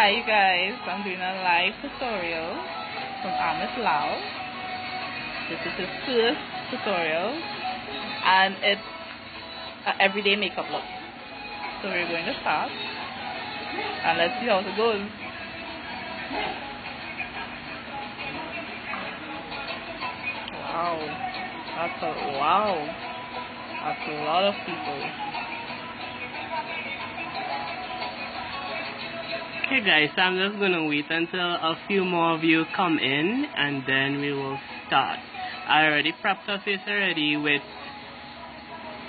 Hi you guys, I'm doing a live tutorial from Amos Lau. This is his first tutorial and it's an everyday makeup look. So we're going to start and let's see how it goes. Wow, that's a lot of people. Okay guys, so I'm just gonna wait until a few more of you come in and then we will start. I already prepped our face already with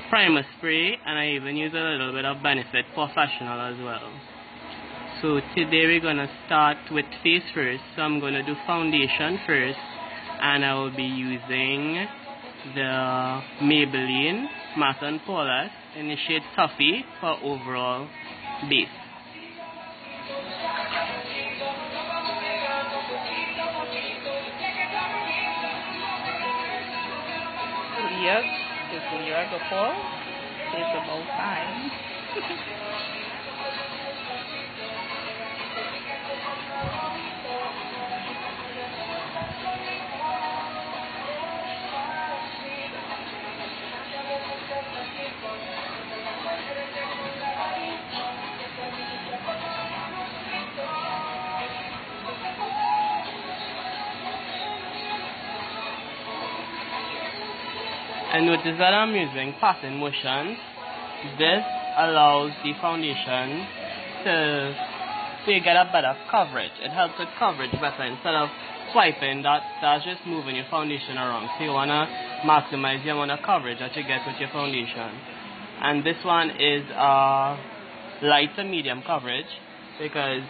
primer spray and I even use a little bit of Benefit Professional as well. So today we're gonna start with face first. So I'm gonna do foundation first and I will be using the Maybelline Matte and Poreless in the shade Toffee for overall base. Yep, it's a year before. It's about time. And notice that I'm using patting motions. This allows the foundation to get a better coverage. It helps with coverage better instead of swiping. That's just moving your foundation around. So you wanna maximize the amount of coverage that you get with your foundation. And this one is light to medium coverage because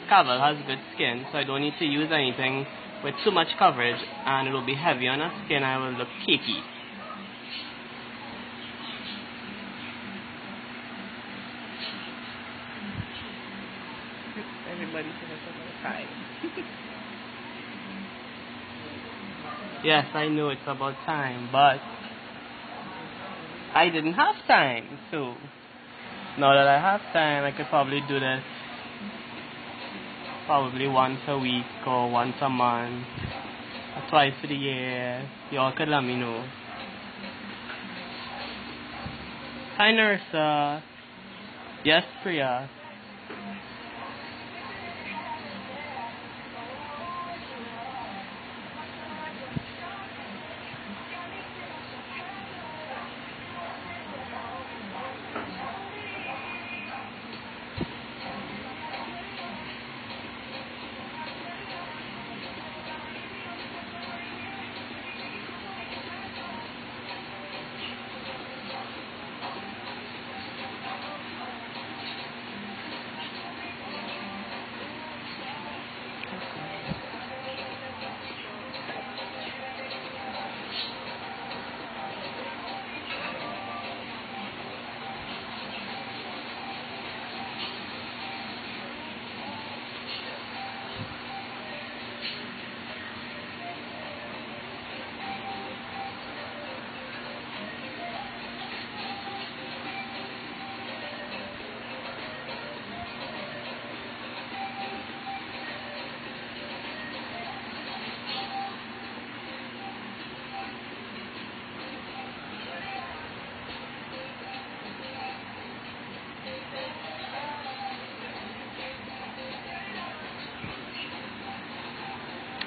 Cavill has good skin, so I don't need to use anything with too much coverage, and it will be heavy on her skin. I will look cakey. Everybody's in a time. Yes, I know it's about time, but I didn't have time, so now that I have time, I could probably do this probably once a week or once a month or twice a year. Y'all could let me know. Hi Nerissa. Yes, Priya.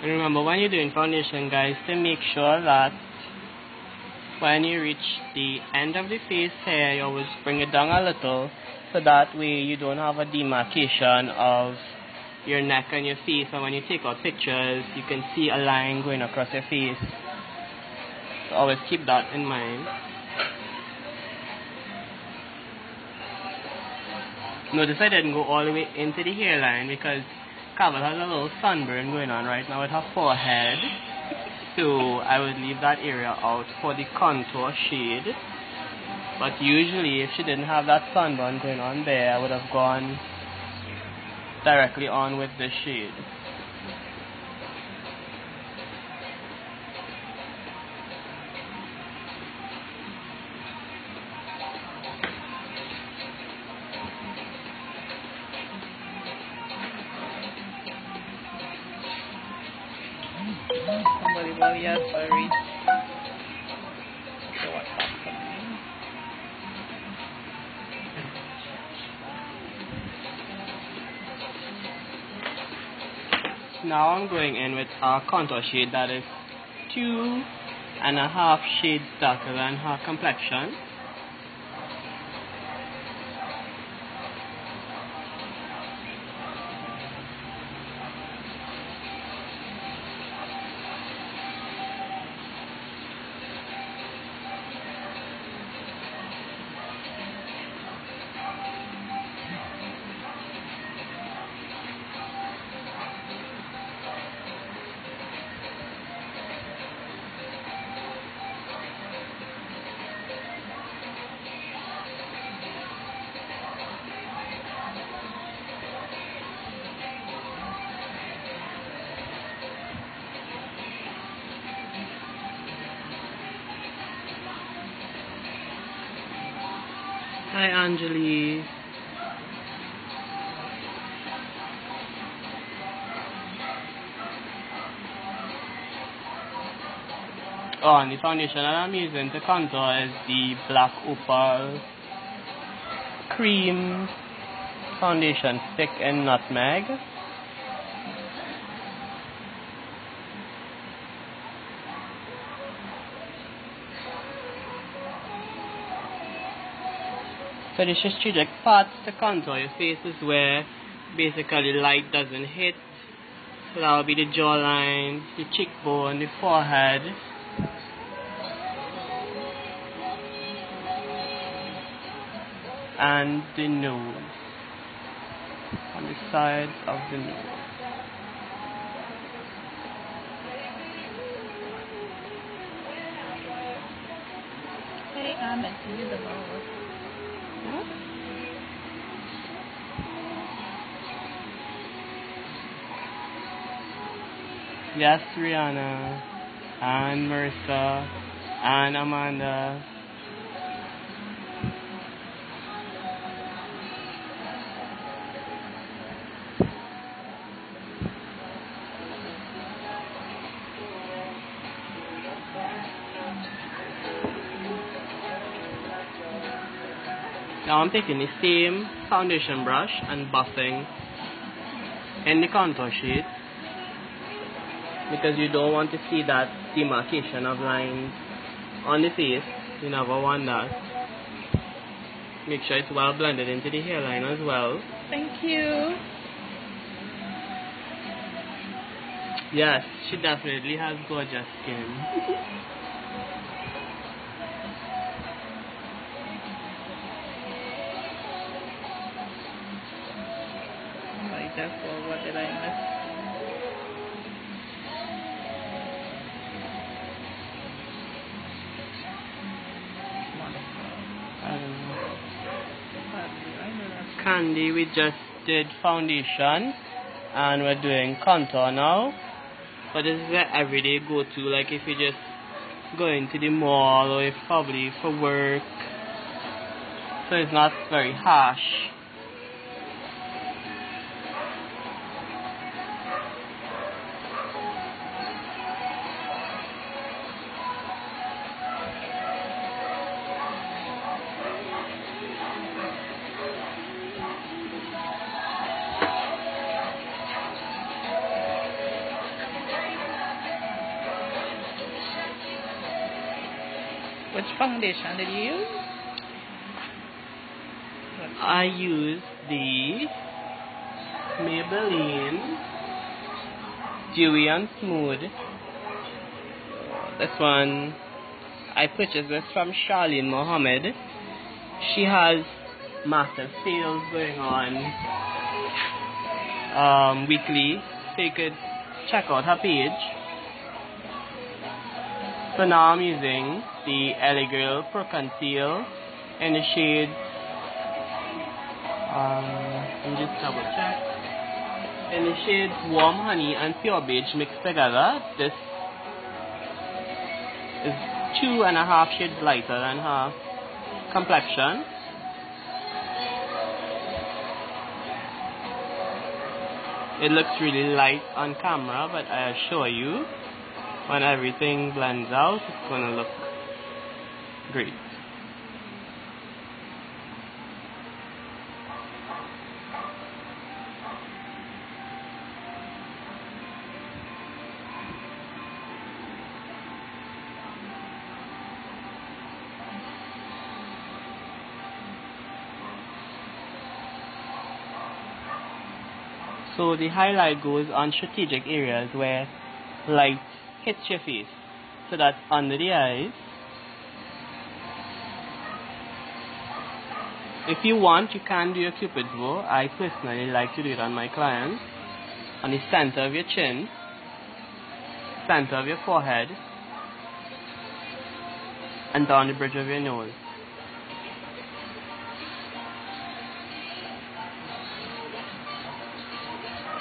And remember, when you're doing foundation, guys, to make sure that when you reach the end of the face hair, you always bring it down a little, so that way you don't have a demarcation of your neck and your face, and when you take out pictures, you can see a line going across your face. So always keep that in mind. Notice I didn't go all the way into the hairline because Cavill has a little sunburn going on right now with her forehead. So I would leave that area out for the contour shade. But usually if she didn't have that sunburn going on there, I would have gone directly on with the shade. yes, sorry. So what's happening? Now I'm going in with a contour shade that is 2.5 shades darker than her complexion. Hi, Anjali. Oh, and the foundation that I'm using to contour is the Black Opal Cream Foundation Stick in Nutmeg. So the strategic parts to contour your face is where basically light doesn't hit. So that will be the jawline, the cheekbone, the forehead. And the nose. On the sides of the nose. Hey, I'm into the nose. Yes, Rihanna, and Marissa, and Amanda. Now I'm taking the same foundation brush and buffing in the contour shade, because you don't want to see that demarcation of lines on the face. You never want that. Make sure it's well blended into the hairline as well. Thank you. Yes, she definitely has gorgeous skin. Right, that's all. What did I miss? Candy, we just did foundation and we're doing contour now, but this is an everyday go-to, like if you just going to the mall or if probably for work, so it's not very harsh. Which foundation did you use? I use the Maybelline Dewy and Smooth. This one, I purchased this from Charlene Mohammed. She has massive sales going on weekly, so you could check out her page. So now I'm using the LA Girl Pro Conceal in the shades, let me just double check, in the shades Warm Honey and Pure Beige mixed together. This is 2.5 shades lighter than her complexion. It looks really light on camera, but I assure you When everything blends out, it's going to look great. So the highlight goes on strategic areas where light hits your face. So that's under the eyes. If you want, you can do your Cupid's bow. I personally like to do it on my clients. On the center of your chin, center of your forehead, and down the bridge of your nose.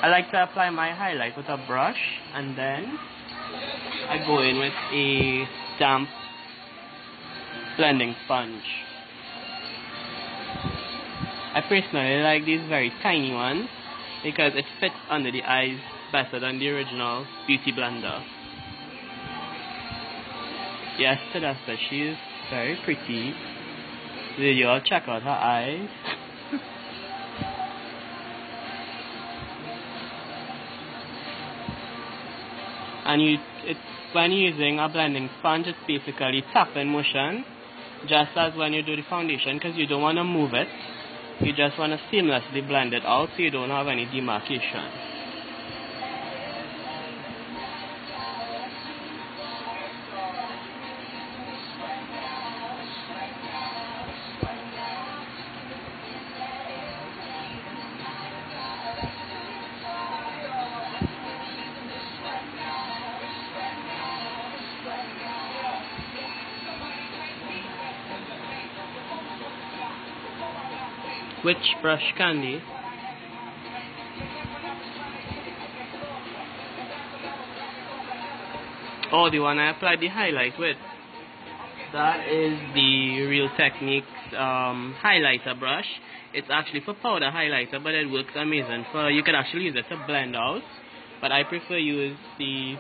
I like to apply my highlight with a brush, and then I go in with a damp blending sponge. I personally like these very tiny ones because it fits under the eyes better than the original Beauty Blender. Yes, Tadassa, she is very pretty. Did you all check out her eyes? And when you're using a blending sponge, it's basically tapping motion, just as when you do the foundation, because you don't want to move it. You just want to seamlessly blend it out so you don't have any demarcation. Which brush, Candy? Oh, the one I applied the highlight with. That is the Real Techniques highlighter brush. It's actually for powder highlighter, but it works amazing. You can actually use it to blend out, but I prefer use the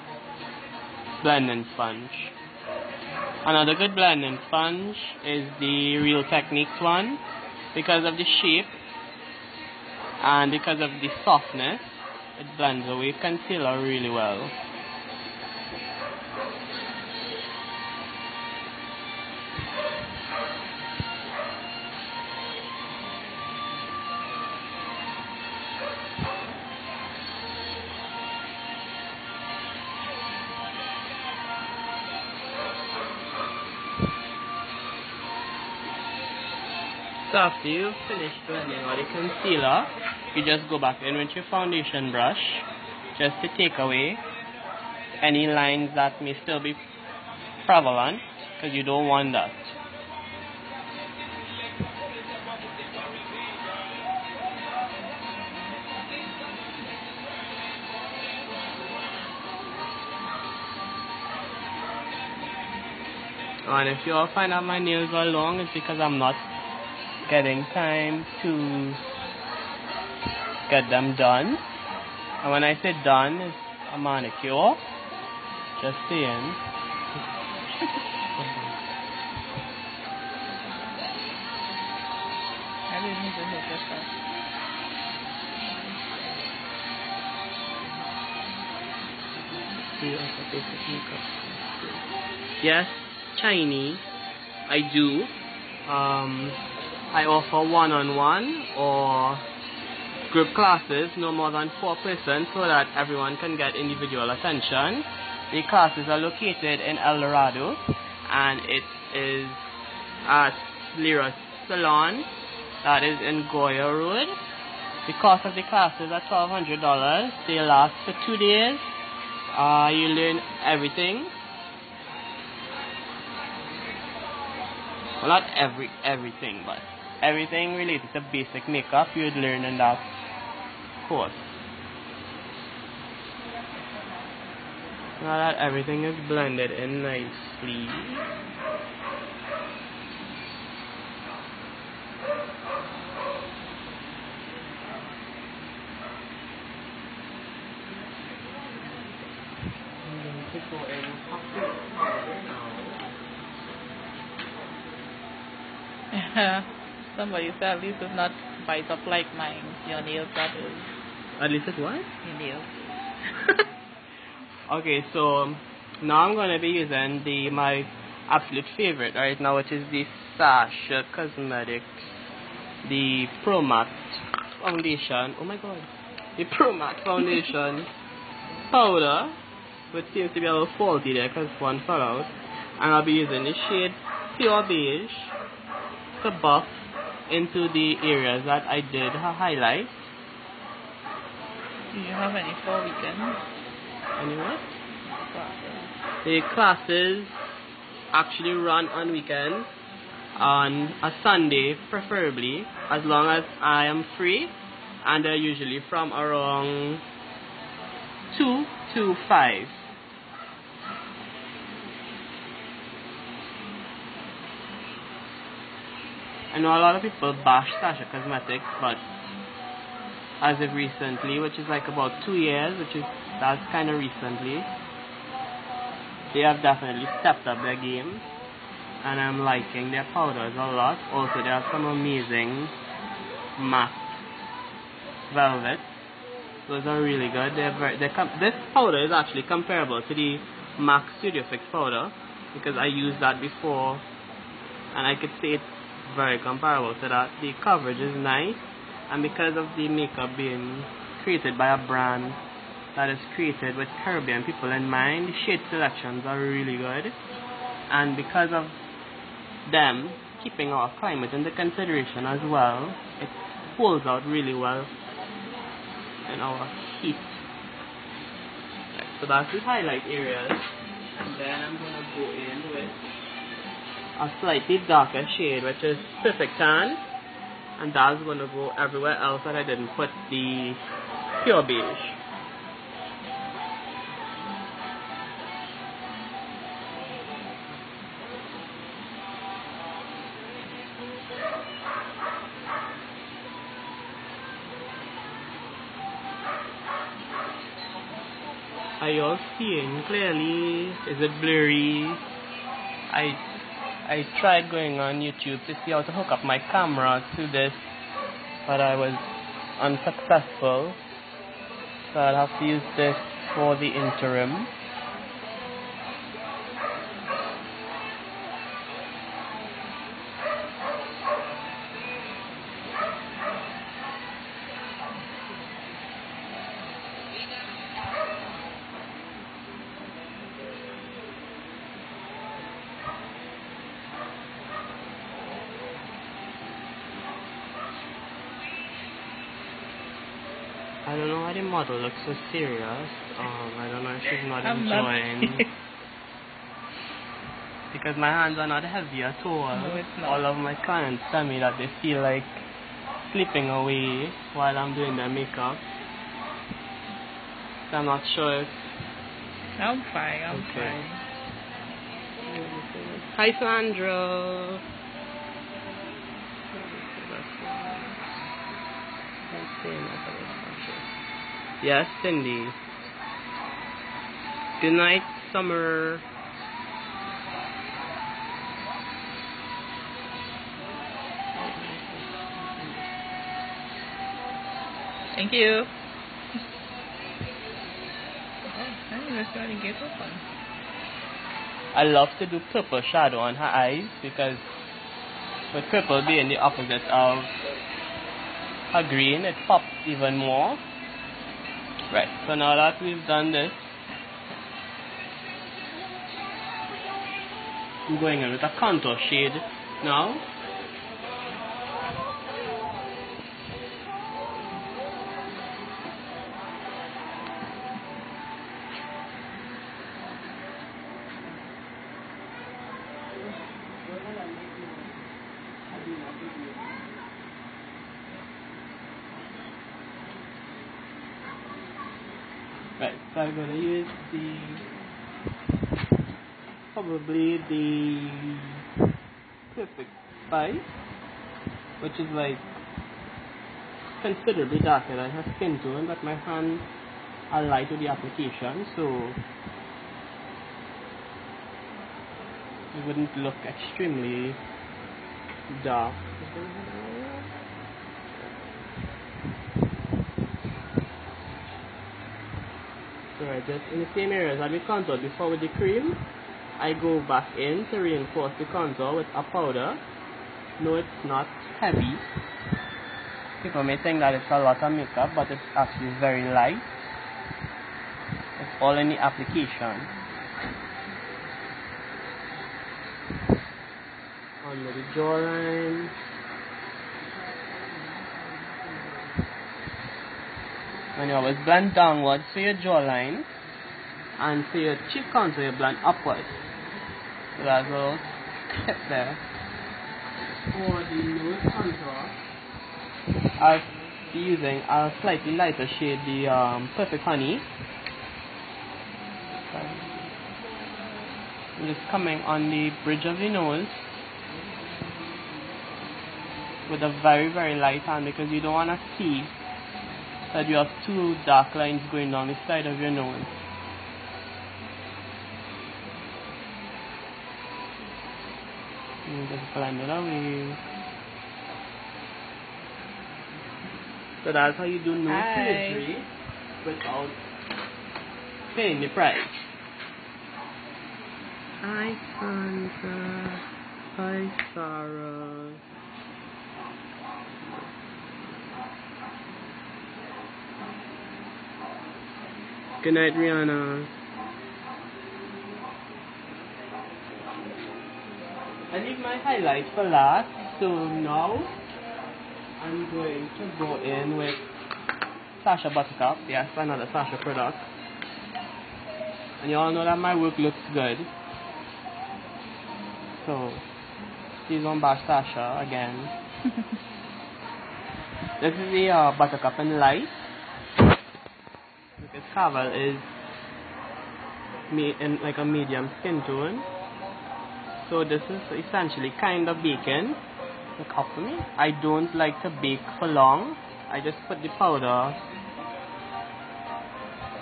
blending sponge. Another good blending sponge is the Real Techniques one. Because of the shape and because of the softness, it blends away concealer really well. So after you've finished blending all the concealer, you just go back in with your foundation brush just to take away any lines that may still be prevalent, because you don't want that. And if you all find that my nails are long, it's because I'm not getting time to get them done. And when I say done, it's a manicure. Just saying. I didn't need to hit this up. Yes, Chinese, I do. I offer one-on-one or group classes, no more than 4 persons, so that everyone can get individual attention. The classes are located in El Dorado, and it is at Lyra Salon, that is in Goya Road. The cost of the classes are $1,200. They last for 2 days. You learn everything. Well, not everything, but everything related to basic makeup you would learn in that course. Now that everything is blended in nicely, I'm going to go in Somebody said at least it's not bite up like mine. Your nails, that is. At least it's what? Your nails. Okay, so now I'm gonna be using my absolute favorite right now, which is the Sasha Cosmetics, the Pro Matte Foundation. Oh my god, the Pro Matte Foundation powder, which seems to be a little faulty there because one fell out, and I'll be using the shade Pure Beige to buff into the areas that I did highlight. Do you have any for weekends? Any what? Classes. The classes actually run on weekends, on a Sunday preferably, as long as I am free, and they're usually from around 2 to 5. I know a lot of people bash Sasha Cosmetics, but as of recently, which is like about 2 years, that's kind of recently, they have definitely stepped up their game, and I'm liking their powders a lot. Also, they have some amazing matte velvet. Those are really good. This powder is actually comparable to the MAC Studio Fix powder, because I used that before, and I could say it's very comparable to that. The coverage is nice, and because of the makeup being created by a brand that is created with Caribbean people in mind, the shade selections are really good, and because of them keeping our climate into consideration as well, it holds out really well in our heat. Right, so that's the highlight areas, and then I'm going to go in with a slightly darker shade, which is Perfect Tan, and that's going to go everywhere else that I didn't put the Pure Beige. Are you all seeing clearly? Is it blurry? I tried going on YouTube to see how to hook up my camera to this, but I was unsuccessful, so I'll have to use this for the interim. I don't know why the model looks so serious. I don't know if she's not enjoying. Because my hands are not heavy at all. No, it's not. All of my clients tell me that they feel like slipping away while I'm doing their makeup. So I'm not sure if... I'm fine, I'm Okay. fine. Hi, Sandra. Yes, Cindy. Good night, Summer. Thank you. Let's try to get open. I love to do purple shadow on her eyes, because with purple being the opposite of her green, it pops even more. Right, so now that we've done this, I'm going in with a contour shade now. Right, so I'm going to use probably the Perfect Spice, which is like considerably darker than her skin tone, but my hands are light with the application, so it wouldn't look extremely dark. So I just in the same areas that we contoured before with the cream, I go back in to reinforce the contour with a powder. No, it's not heavy. People may think that it's a lot of makeup, but it's actually very light. It's all in the application. Under the jawline. And you always blend downwards for your jawline, and for your cheek contour you blend upwards. So that's a little tip there. For the nose contour, I'll be using a slightly lighter shade, the Perfect Honey. I'm just coming on the bridge of the nose with a very, very light hand, because you don't want to see that you have two dark lines going down the side of your nose. And just blend it away. So that's how you do nose surgery without paying the price. Hi Sandra. Hi Sarah. Good night, Rihanna. I leave my highlights for last, so now I'm going to go in with Sacha Buttercup. Yes, another Sacha product. And you all know that my work looks good. So, please don't bash Sacha again. This is the Buttercup in Light. Because Carvel is in like a medium skin tone. So this is essentially kind of baking. Look up for me. I don't like to bake for long. I just put the powder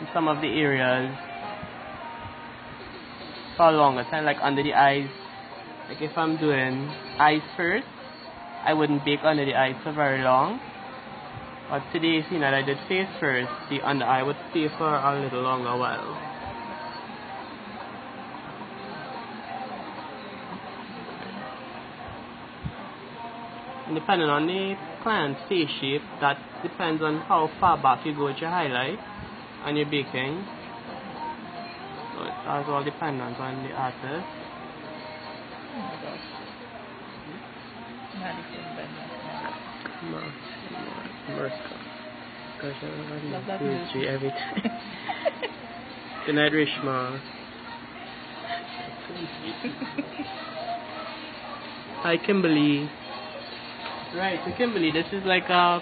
in some of the areas for a longer time, like under the eyes. Like if I'm doing eyes first, I wouldn't bake under the eyes for very long. But today, seeing that I did face first, the under eye would stay for a little longer while. And depending on the client's face shape, that depends on how far back you go with your highlight and your baking. So it has all dependent on the artist. Oh my gosh. Merska. Gosh, Love that I music. love every time. Good night, Rishma. Hi, Kimberly. Right, so Kimberly, this is like a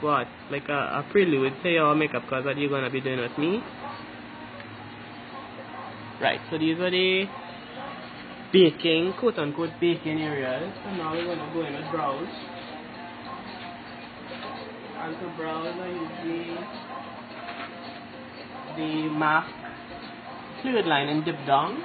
what? Like a prelude to your makeup class that you're gonna be doing with me. Right, so these are the baking, quote unquote baking areas. So now we're gonna go in with brows. And for brows I use the MAC fluid line and dip down.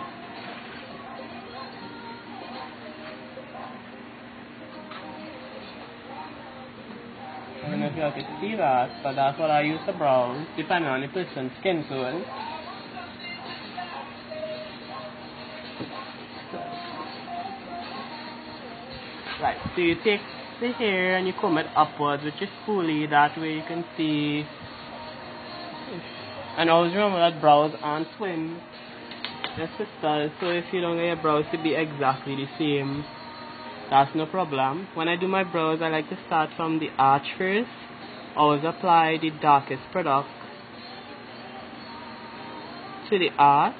I don't know if you all can see that, but that's what I use for brows, depending on the person's skin tone. Right, so you take the hair and you comb it upwards with your spoolie, that way you can see. And always remember that brows aren't twins, they're sisters, so if you don't get your brows to be exactly the same, that's no problem. When I do my brows, I like to start from the arch first. Always apply the darkest product to the arch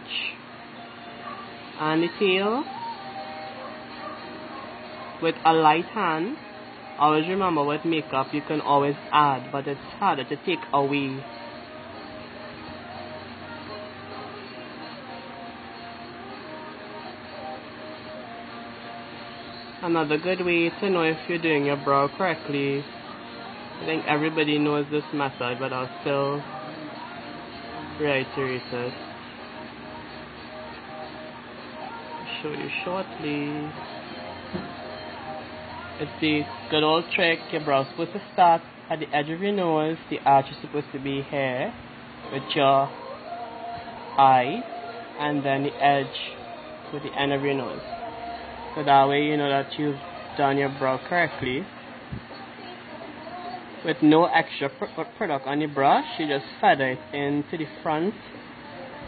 and the tail with a light hand. Always remember, with makeup you can always add, but it's harder to take away. Another good way to know if you're doing your brow correctly, I think everybody knows this method, but I'll still reiterate it. show you shortly. It's the good old trick. Your brow's supposed to start at the edge of your nose. The arch is supposed to be here with your eye, and then the edge with the end of your nose. So that way you know that you've done your brow correctly. With no extra product on the brush, you just feather it into the front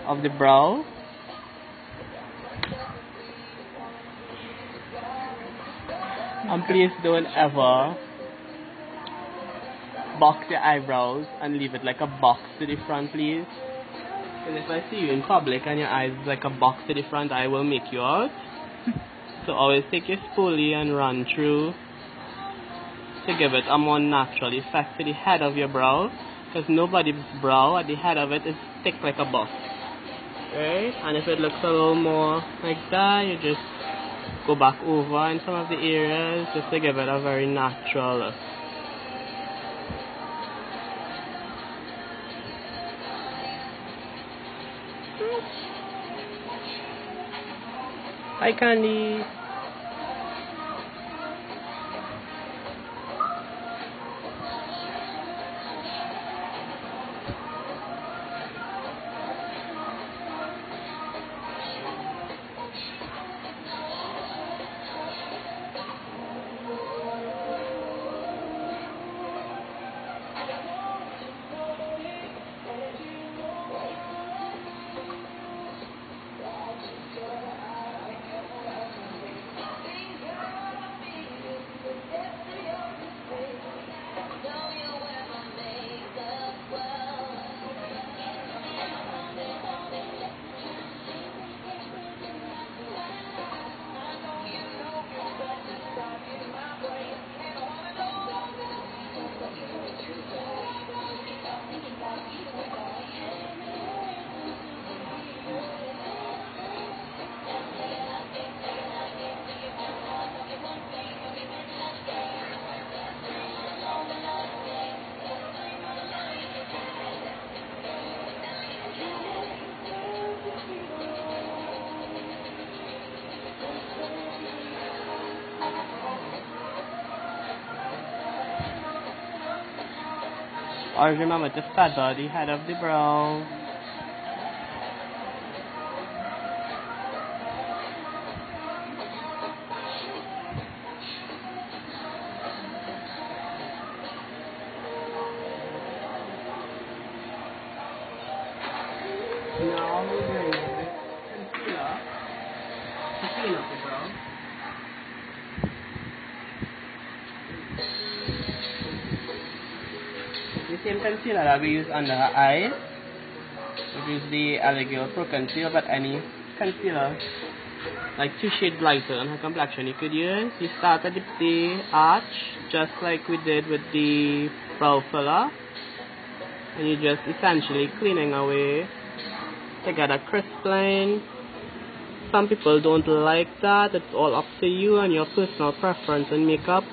of the brow. And please don't ever box your eyebrows and leave it like a box to the front, please. And if I see you in public and your eyes like a box to the front, I will make you out. So always take your spoolie and run through to give it a more natural effect to the head of your brow, because nobody's brow at the head of it is thick like a box. Right? And if it looks a little more like that, you just go back over in some of the areas just to give it a very natural look. Hi, Candy. Always remember to feather the head of the brow. Now we're doing concealer to clean up the brow. The same concealer that we use under her eyes, which is the Allegro Pro Concealer, but any concealer like 2 shades lighter on her complexion you could use. You start at the arch, just like we did with the brow filler, and you're just essentially cleaning away to get a crisp line. Some people don't like that. It's all up to you and your personal preference in makeup.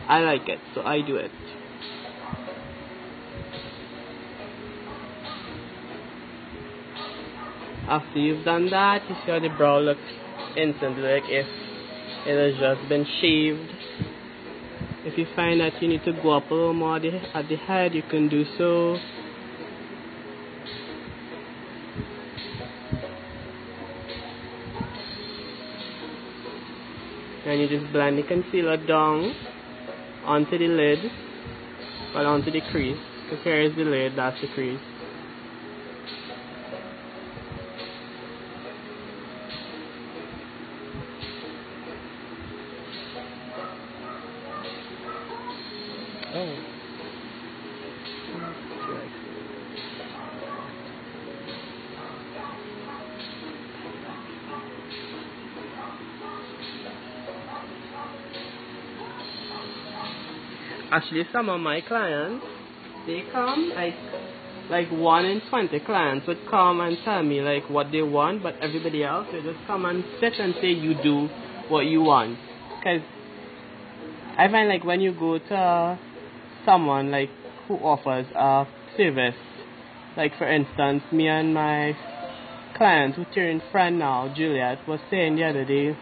I like it, so I do it. After you've done that, you see how the brow looks instantly, like if it has just been shaved. If you find that you need to go up a little more at the head, you can do so. And you just blend the concealer down onto the lid, well, onto the crease, because here is the lid, that's the crease. Oh. Actually, some of my clients, they come, like 1 in 20 clients would come and tell me like what they want, but everybody else, they just come and sit and say you do what you want. Because I find like when you go to someone like who offers a service, like for instance, me and my client who turned friend now, Juliet, was saying the other day,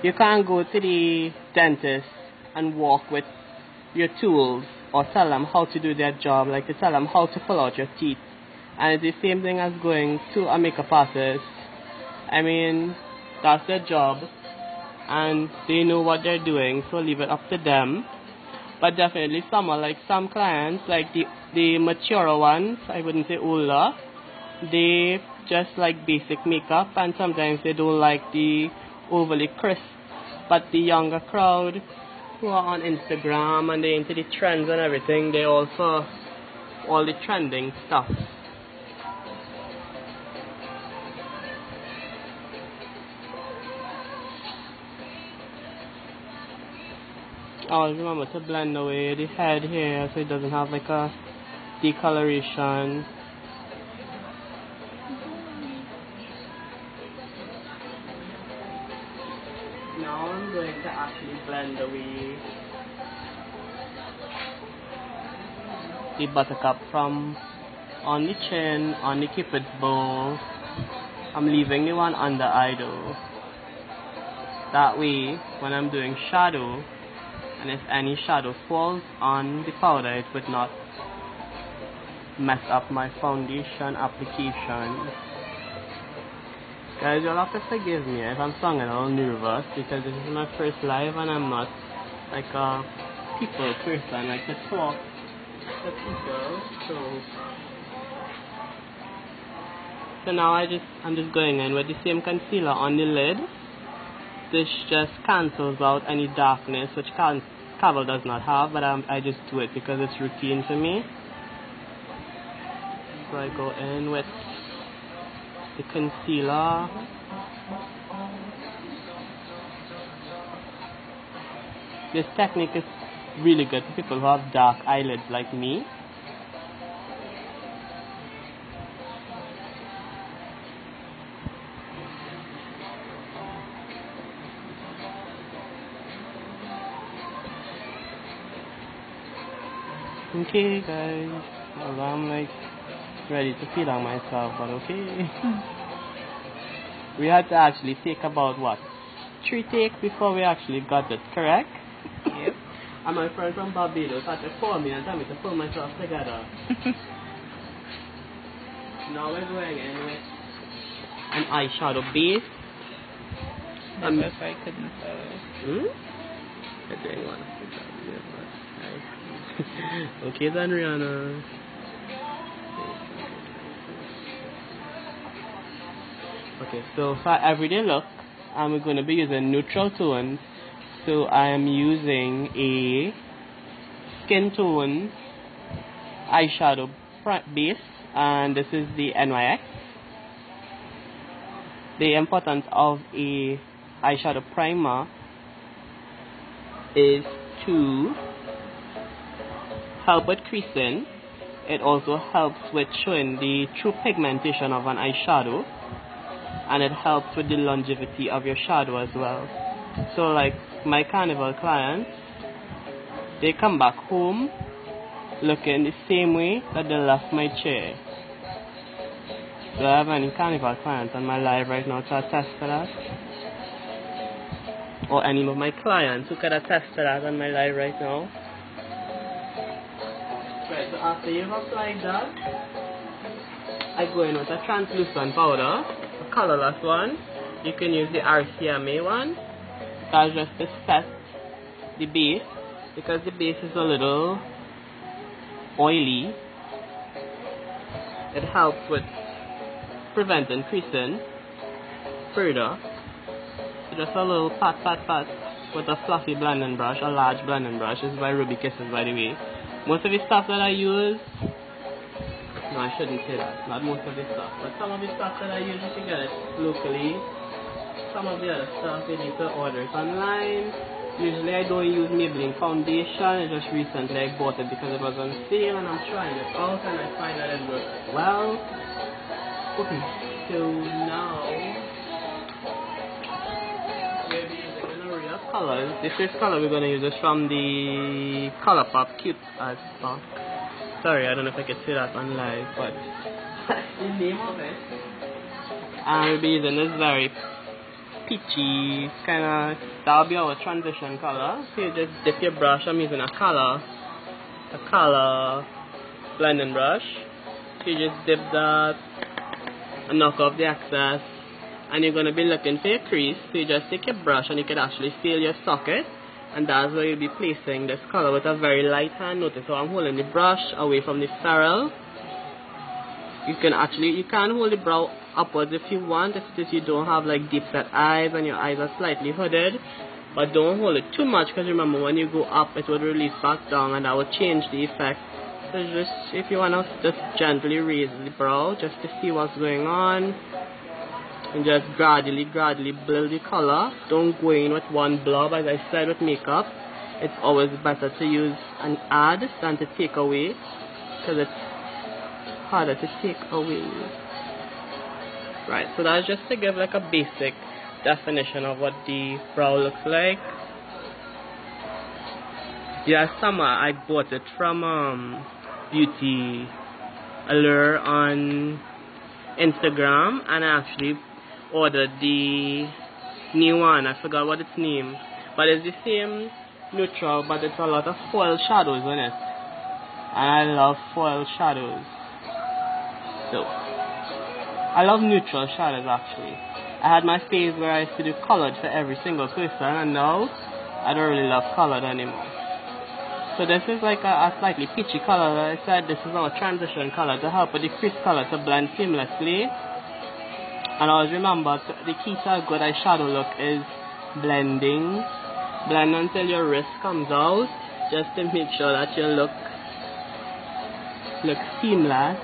you can't go to the dentist and walk with your tools or tell them how to do their job, like to tell them how to pull out your teeth. And it's the same thing as going to a makeup artist. I mean, that's their job and they know what they're doing, so leave it up to them. But definitely some clients, like the mature ones, I wouldn't say older, they just like basic makeup and sometimes they don't like the overly crisp. But the younger crowd who are on Instagram and they're into the trends and everything, they also all the trending stuff. Always remember to blend away the head here so it doesn't have like a decoloration. Now I'm going to actually blend away the buttercup from on the chin, on the cupid's bow. I'm leaving the one under eye though. That way, when I'm doing shadow, and if any shadow falls on the powder, it would not mess up my foundation application. Guys, you'll have to forgive me if I'm sounding a little nervous because this is my first live and I'm not like a people person, like to talk to people. So now I'm just going in with the same concealer on the lid. This just cancels out any darkness which Cavil does not have, but I just do it because it's routine to me. So I go in with the concealer. This technique is really good for people who have dark eyelids like me. Okay guys, well, I'm like ready to feel on myself, but okay. We had to actually take about what? 3 takes before we actually got it, correct? Yep. And my friend from Barbados had to call me and tell me to pull myself together. Now we're going in with an eyeshadow base. That's why I couldn't tell it. We're doing one. Okay then, Rihanna. Okay, so for everyday look, I'm going to be using neutral tones. So I am using a skin tone eyeshadow base, and this is the NYX. The importance of a eyeshadow primer is to help with creasing. It also helps with showing the true pigmentation of an eyeshadow, and it helps with the longevity of your shadow as well. So like my carnival clients, they come back home looking the same way that they left my chair. Do I have any carnival clients on my live right now to attest to that? Or any of my clients who could attest to that on my live right now? Right, so after you've applied that, I go in with a translucent powder, a colorless one. You can use the RCMA one. That's just to set the base, because the base is a little oily. It helps with preventing creasing further. So just a little pat with a fluffy blending brush, a large blending brush. This is by Ruby Kisses, by the way. Most of the stuff that I use, no, I shouldn't say that, not most of the stuff, but some of the stuff that I use, you can get it locally. Some of the other stuff, you need to order it online. Usually I don't use Maybelline foundation. Just recently I bought it because it was on sale and I'm trying it out and I find that it works well. Okay, so now we're using an array of colors. The first color we're going to use is from the Colourpop Cute as Fuck. Sorry, I don't know if I could say that on live, but the name of it. And we'll be using this very peachy kind of, that'll be our transition color. So you just dip your brush. I'm using a color blending brush. So you just dip that and knock off the excess, and you're going to be looking for your crease. So you just take your brush and you can actually feel your socket, and that's where you'll be placing this color with a very light hand. Notice how I'm holding the brush away from the ferrule. You can hold the brow upwards if you want, if you don't have like deep set eyes and your eyes are slightly hooded, but don't hold it too much, because remember, when you go up it would release back down and that will change the effect. So just, if you want to just gently raise the brow just to see what's going on, and just gradually build the color. Don't go in with one blob. As I said, with makeup it's always better to use and add than to take away, because it's harder to take away. Right, so that's just to give like a basic definition of what the brow looks like. Yeah, summer I bought it from Beauty Allure on Instagram, and I actually ordered the new one. I forgot what its name, but it's the same neutral, but it's a lot of foil shadows in it, and I love foil shadows. So I love neutral shadows actually. I had my phase where I used to do colored for every single person, and now I don't really love colored anymore. So this is like a slightly peachy color. Like I said, this is our transition color to help with the crease color to blend seamlessly. And always remember, the key to a good eyeshadow look is blending. Blend until your wrist comes out, just to make sure that your look looks seamless.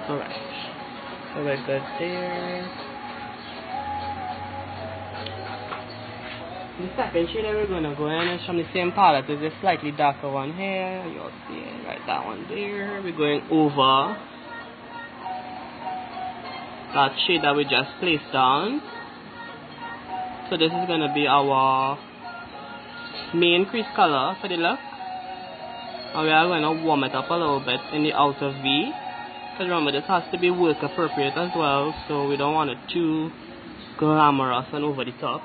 Alright, so we're good there. The second shade that we're going to go in is from the same palette. There's a slightly darker one here. You'll see it, right, that one there. We're going over that shade that we just placed down. So this is going to be our main crease color for the look. And we are going to warm it up a little bit in the outer V. Because remember, this has to be work appropriate as well, so we don't want it too glamorous and over the top.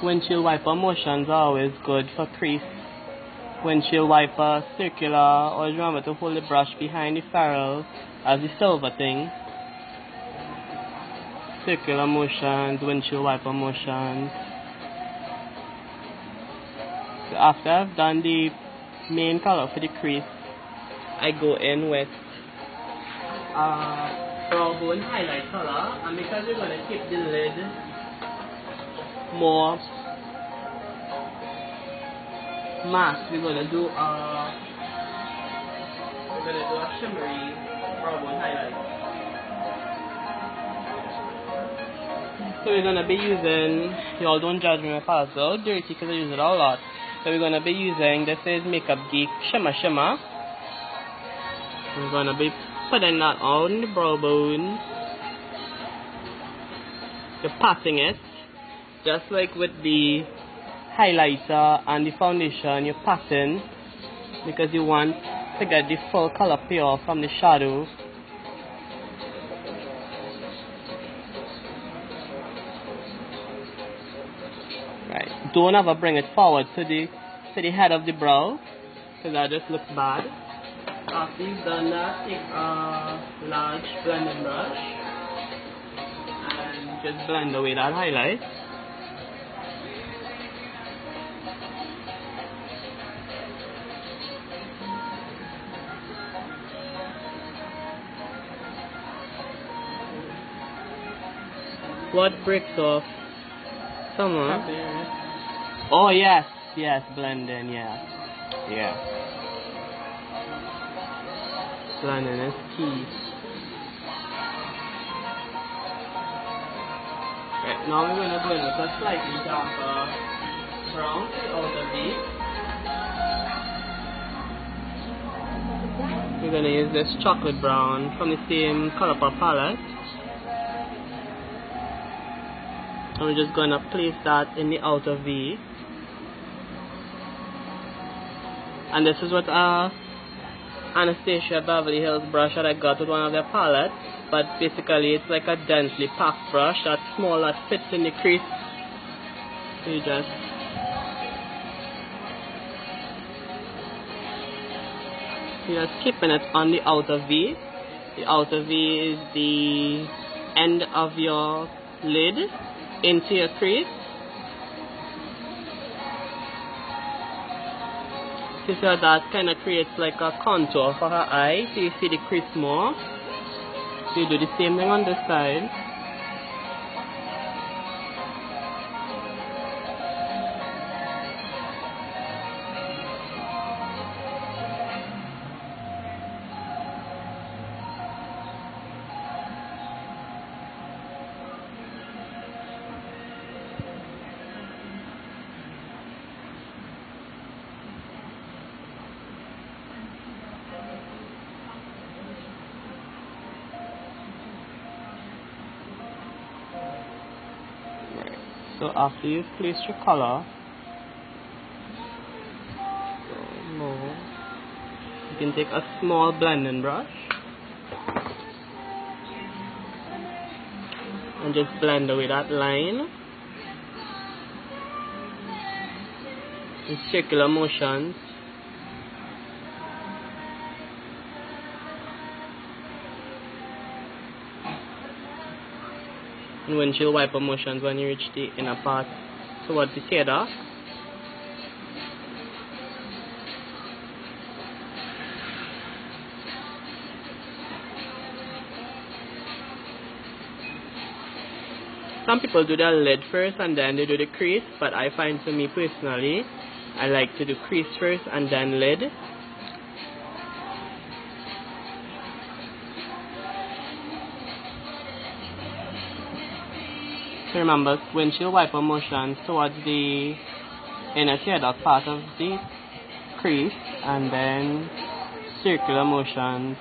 Windshield wiper motions are always good for crease. Windshield wiper, circular, always remember to hold the brush behind the ferrule as the silver thing. Circular motions, windshield wiper motions. So after I've done the main color for the crease, I go in with brow bone highlight color, and because we're going to keep the lid more matte, we're going to do a shimmery brow bone highlight. So we're going to be using, y'all don't judge me, my palettes are all dirty because I use it a lot. So we're going to be using, this is Makeup Geek Shimmer. We're going to be putting that on the brow bone. You're patting it, just like with the highlighter and the foundation, you're patting because you want to get the full color payoff from the shadow. Right, don't ever bring it forward to the head of the brow, because that just looks bad. After you've done that, take a large blending brush and just blend away that highlight. What breaks off? Summer. Oh yes, blending, yeah. Blending is key. Right, now we're gonna go in with a slightly darker brown to the outer V. We're gonna use this chocolate brown from the same Colourpop palette. And we're just going to place that in the outer V. And this is what Anastasia Beverly Hills brush that I got with one of their palettes. But basically it's like a densely packed brush that's small, that fits in the crease. So you just keeping it on the outer V. The outer V is the end of your lid into your crease. So that kind of creates like a contour for her eye, so you see the crease more. So you do the same thing on this side. So after you've placed your color, you can take a small blending brush and just blend away that line in circular motions. And windshield wiper motions when you reach the inner part towards the tear duct. Some people do their lid first and then they do the crease, but I find, for me personally, I like to do crease first and then lid. So remember, windshield wiper motions towards the inner tear duct part of the crease, and then circular motions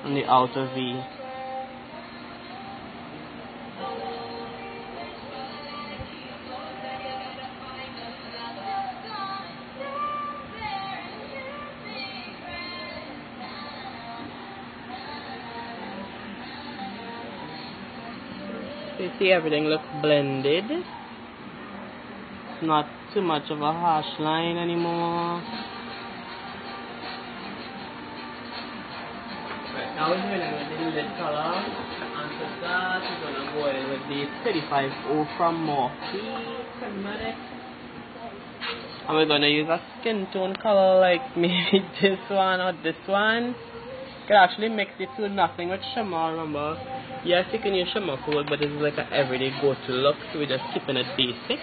on the outer V. So you see everything looks blended. It's not too much of a harsh line anymore. Right, now we're going in with the lid color. And for that, we're going to go in with the 35O from Morphe Cosmetics. And we're going to use a skin tone color like maybe this one or this one. You can actually mix it to nothing with shimmer, remember. Yes, you can use shimmer coat, but this is like an everyday go-to look, so we're just keeping it basic.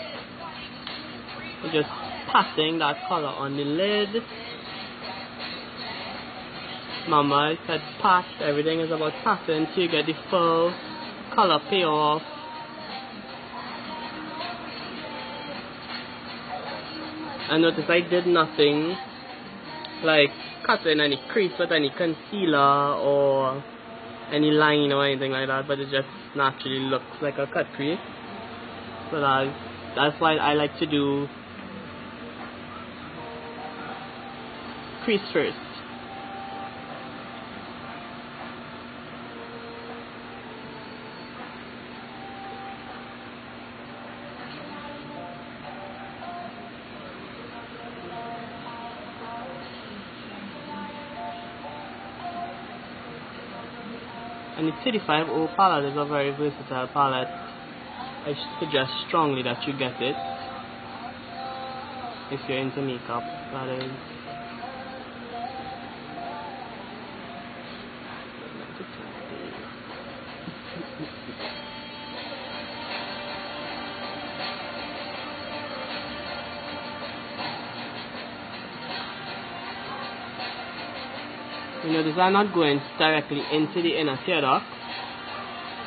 We're just patting that color on the lid. Mama said pat, everything is about patting so you get the full color payoff. And notice I did nothing like cutting any crease with any concealer or any line or anything like that, but it just naturally looks like a cut crease. So that's why I like to do crease first. And the 35O palette is a very versatile palette. I suggest strongly that you get it if you're into makeup, that is. You notice I'm not going directly into the inner tear duct.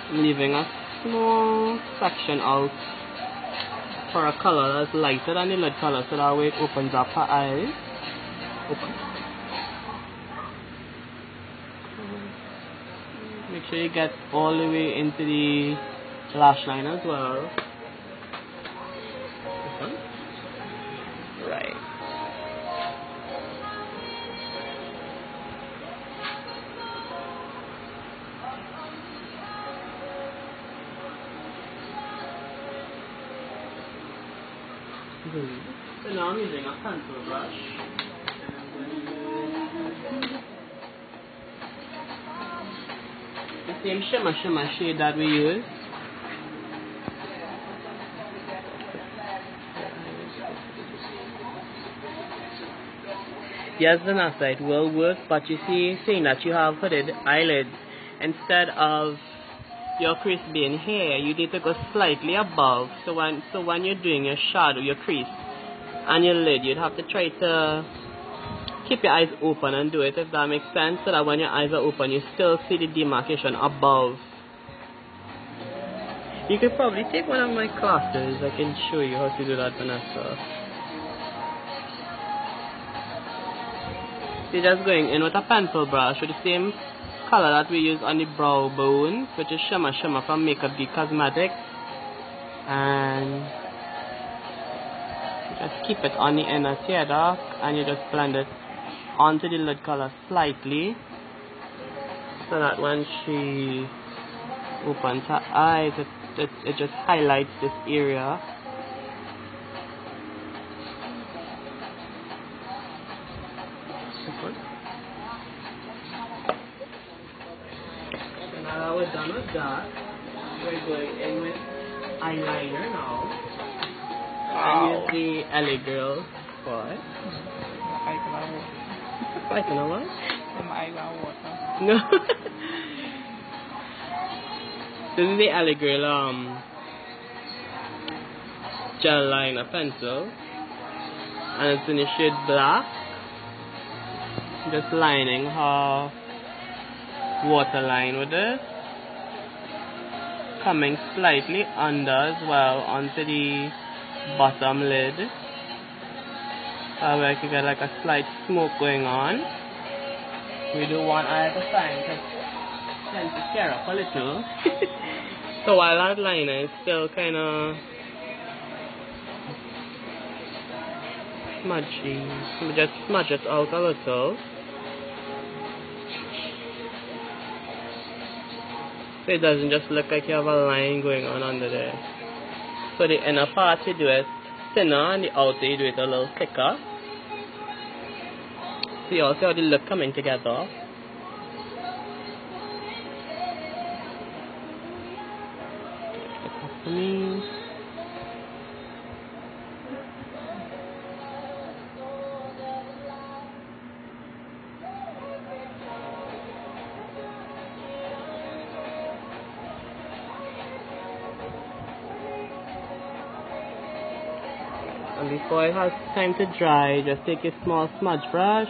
I'm leaving a small section out for a color that's lighter than the lid color, so that way it opens up her eyes. Make sure you get all the way into the lash line as well. Right. So now I'm using a pencil brush. The same shimmer shade that we use. Yes, Vanessa, it will work, but you see, seeing that you have hooded eyelids, instead of your crease being here, you need to go slightly above. So when you're doing your shadow, your crease, and your lid, you'd have to try to keep your eyes open and do it, if that makes sense, so that when your eyes are open, you still see the demarcation above. You could probably take one of my classes. I can show you how to do that, Vanessa. So you're just going in with a pencil brush with the same color that we use on the brow bone, which is Shimmer from Makeup Geek Cosmetics, and you just keep it on the inner tear duct, and you just blend it onto the lid color slightly, so that when she opens her eyes, it just highlights this area. So now we're done with that, we're going in with eyeliner now. Wow. I use the LA Girl. What? Like you know what? Water. No. This is the LA Girl gel liner pencil, and it's in the shade black. Just lining her waterline with it, coming slightly under as well onto the bottom lid, where I can get like a slight smoke going on. We do one eye at a time because it tends to tear up a little. So while that liner is still kind of smudgy, we just smudge it out a little. So it doesn't just look like you have a line going on under there. So the inner part you do it thinner and the outer you do it a little thicker. So you all see how the look coming together. For me. And before it has time to dry, just take a small smudge brush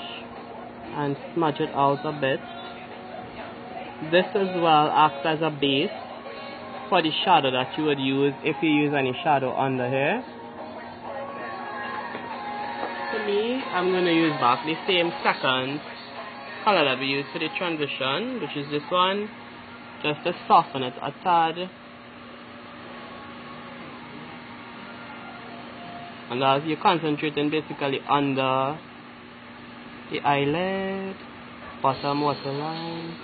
and smudge it out a bit. This as well acts as a base for the shadow that you would use if you use any shadow under here. For me, I'm going to use back the same second color that we used for the transition, which is this one, just to soften it a tad. And as you're concentrating basically under the eyelid, bottom waterline.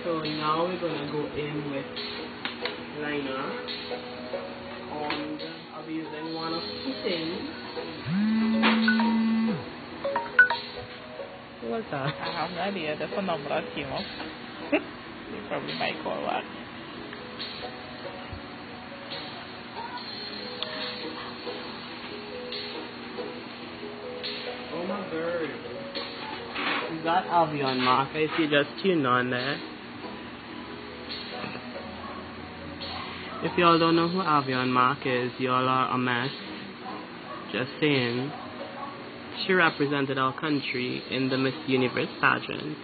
So now we're going to go in with liner, and I'll be using one of two things. What's that? I have no idea. That's a number that came up. You probably might call that. Oh my bird. You got Avion mark. I see just tuned on there. If y'all don't know who Avion Mark is, y'all are a mess. Just saying. She represented our country in the Miss Universe pageant.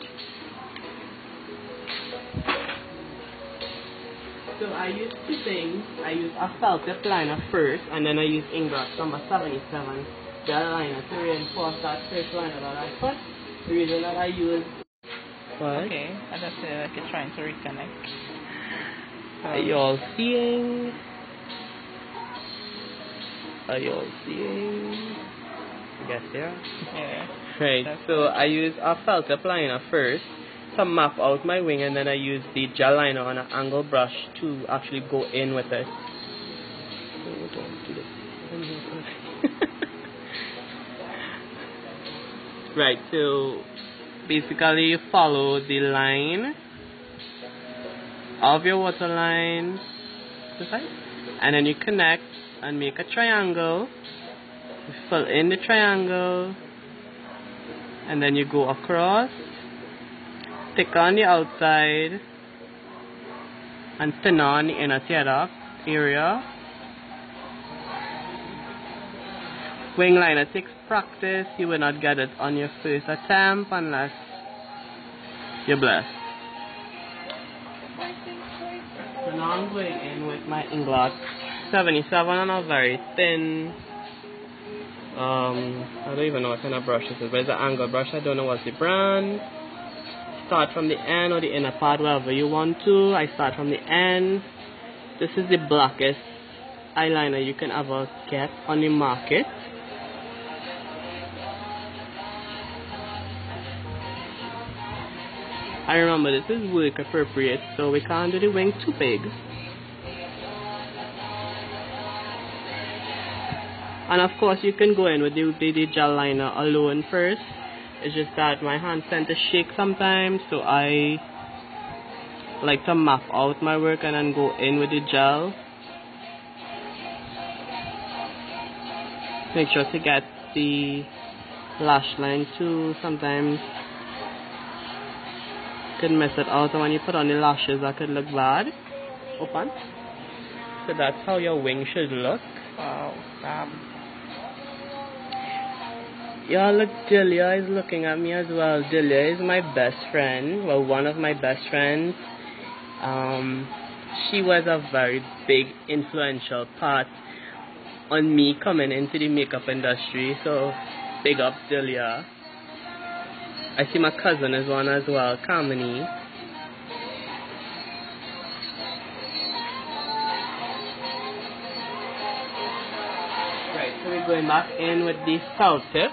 So I use two things. I use a felt tip liner first, and then I use Inglot number 77 gel liner to reinforce that first liner that I put. The reason that I use what? Okay, I just feel like you're trying to reconnect. Are you all seeing? Are you all seeing? I guess yeah. Yeah. Right, so I use a felt tip liner first to map out my wing, and then I use the gel liner on an angle brush to actually go in with it. Right, so basically you follow the line of your waterline, and then you connect and make a triangle. You fill in the triangle, and then you go across, thick on the outside, and thinner on the inner teardrop area. Wing liner takes practice. You will not get it on your first attempt unless you're blessed. So now I'm going in with my Inglot 77 on a very thin, I don't even know what kind of brush this is, but it's an angle brush. I don't know what's the brand. Start from the end or the inner part, wherever you want to. I start from the end. This is the blackest eyeliner you can ever get on the market. I remember this is work appropriate, so we can't do the wing too big. And of course you can go in with the gel liner alone first. It's just that my hands tend to shake sometimes, so I like to map out my work and then go in with the gel. Make sure to get the lash line too. Sometimes you can mess it out, and when you put on the lashes that could look bad. Open. So that's how your wing should look. Wow, fab. Yeah, look, Delia is looking at me as well. Delia is my best friend, well, one of my best friends. She was a very big influential part on me coming into the makeup industry, so big up Delia. I see my cousin is one as well, Kamini. Right, so we're going back in with the felt tip.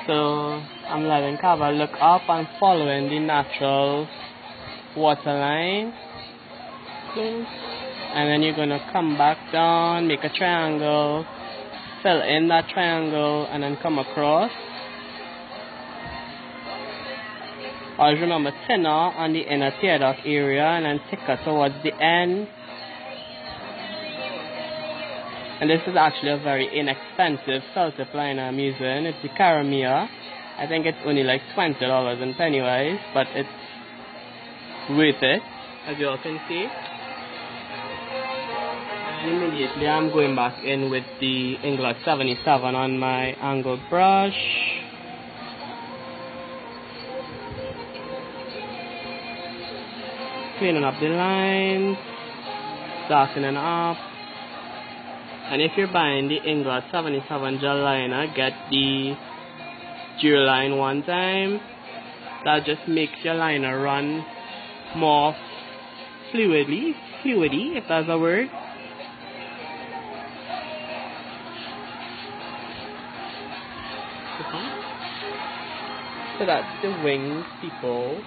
So I'm letting Kava look up and following the natural waterline. And then you're going to come back down, make a triangle, fill in that triangle, and then come across. Always remember thinner on the inner teardrop area and then thicker towards the end. And this is actually a very inexpensive felt tip liner I'm using. It's the Caramia. I think it's only like $20 in Pennywise, but it's worth it, as you all can see. And immediately I'm going back in with the Inglot 77 on my angled brush. Cleaning up the lines, darkening up. And if you're buying the Inglot 77 gel liner, get the Duraline one time. That just makes your liner run more fluidy, if that's a word. So that's the wings, people.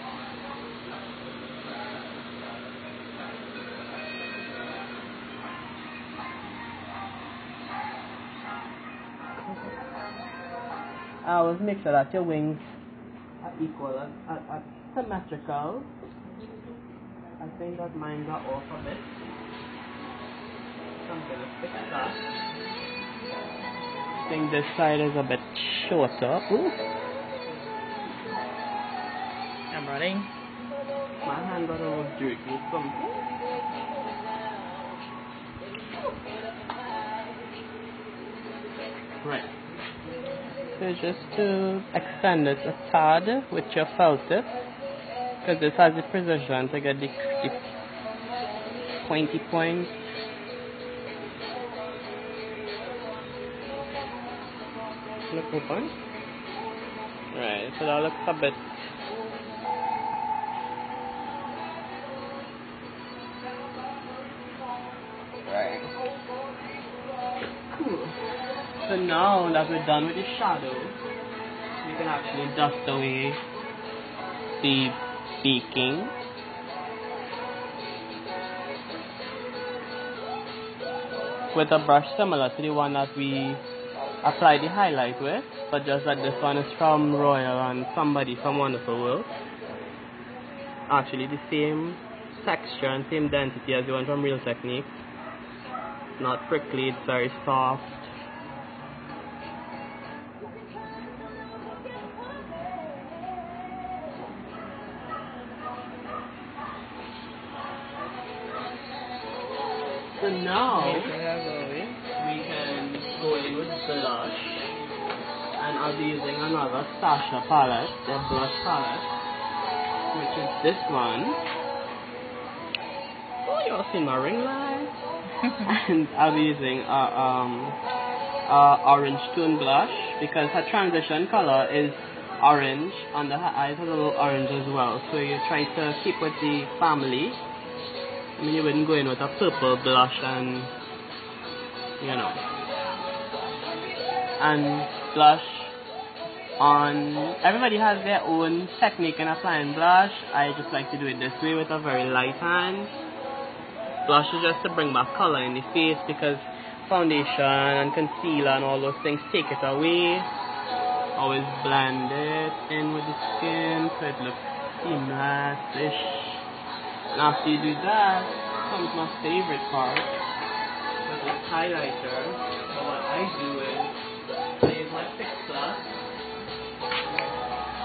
I always make sure that your wings are equal, are symmetrical. I think that mine got off a bit. So I'm going to fix that. I think this side is a bit shorter. Ooh. I'm running. My hand got a little dirty or something. Right. So just to extend it a tad with your felt tip, because this has the precision to get the pointy point. Look open. Right, so that looks a bit. Right. Cool. So now that we're done with the shadow, we can actually dust away the baking. With a brush similar to the one that we applied the highlight with, but just that this one is from Royal and somebody from Wonderful World. Actually the same texture and same density as the one from Real Technique. Not prickly, it's very soft. So now we can go in with blush, and I'll be using another Sasha palette, the blush palette, which is this one. Oh, you all see my ring light. And I'll be using orange tone blush because her transition color is orange and the eyes has a little orange as well. So you try to keep with the family. I mean, you wouldn't go in with a purple blush and, you know. And blush on, everybody has their own technique in applying blush. I just like to do it this way with a very light hand. Blush is just to bring back color in the face because foundation and concealer and all those things take it away. Always blend it in with the skin so it looks seamless-ish. And after you do that, comes my favorite part, with this highlighter. So what I do is, I use my Fix Plus,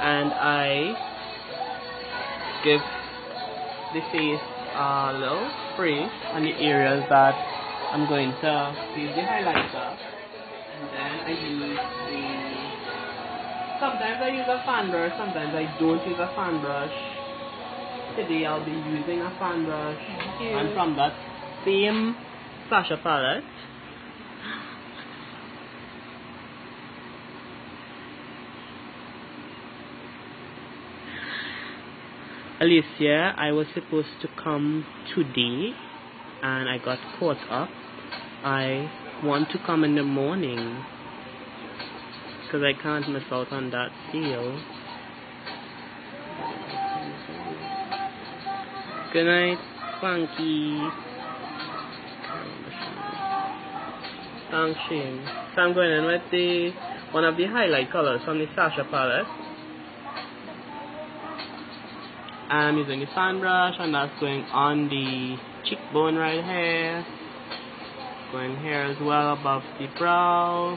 and I give the face a little spray on the areas that I'm going to use the highlighter. And then I use sometimes I use a fan brush, sometimes I don't use a fan brush. Today I'll be using a fan brush, and from that same Sasha palette, Alicia, I was supposed to come today and I got caught up. I want to come in the morning because I can't miss out on that deal. Good night, Funky. Thanks, Shane. So I'm going in with one of the highlight colors from the Sasha palette. I'm using the fan brush, and that's going on the cheekbone right here. Going here as well above the brow.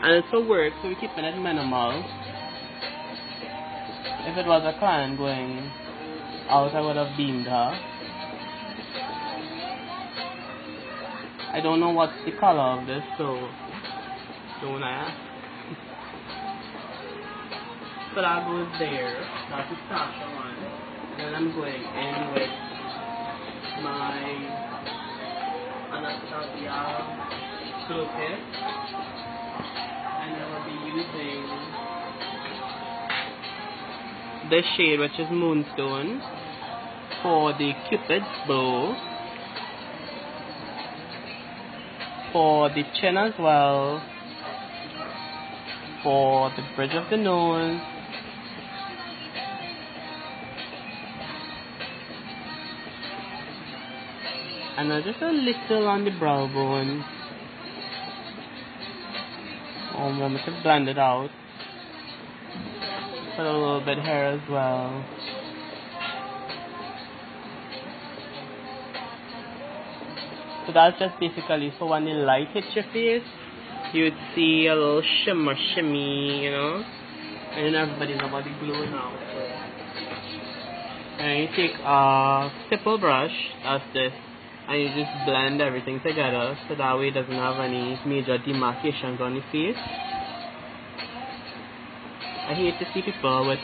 And it's for work, so we're keeping it minimal. If it was a client going out, I would have beamed her. I don't know what's the color of this, so don't ask. So that goes there. That's the Sasha one. And then I'm going in with my Anastasia Glow Kit. And I will be using this shade, which is Moonstone, for the Cupid's bow, for the chin as well, for the bridge of the nose, and just a little on the brow bone. I'm going to blend it out. Put a little bit here as well. So that's just basically so when the light hits your face, you would see a little shimmer, shimmy, you know. And everybody's about to glow now. So And you take a stipple brush, as this, and you just blend everything together so that way it doesn't have any major demarcations on the face. I hate to see people with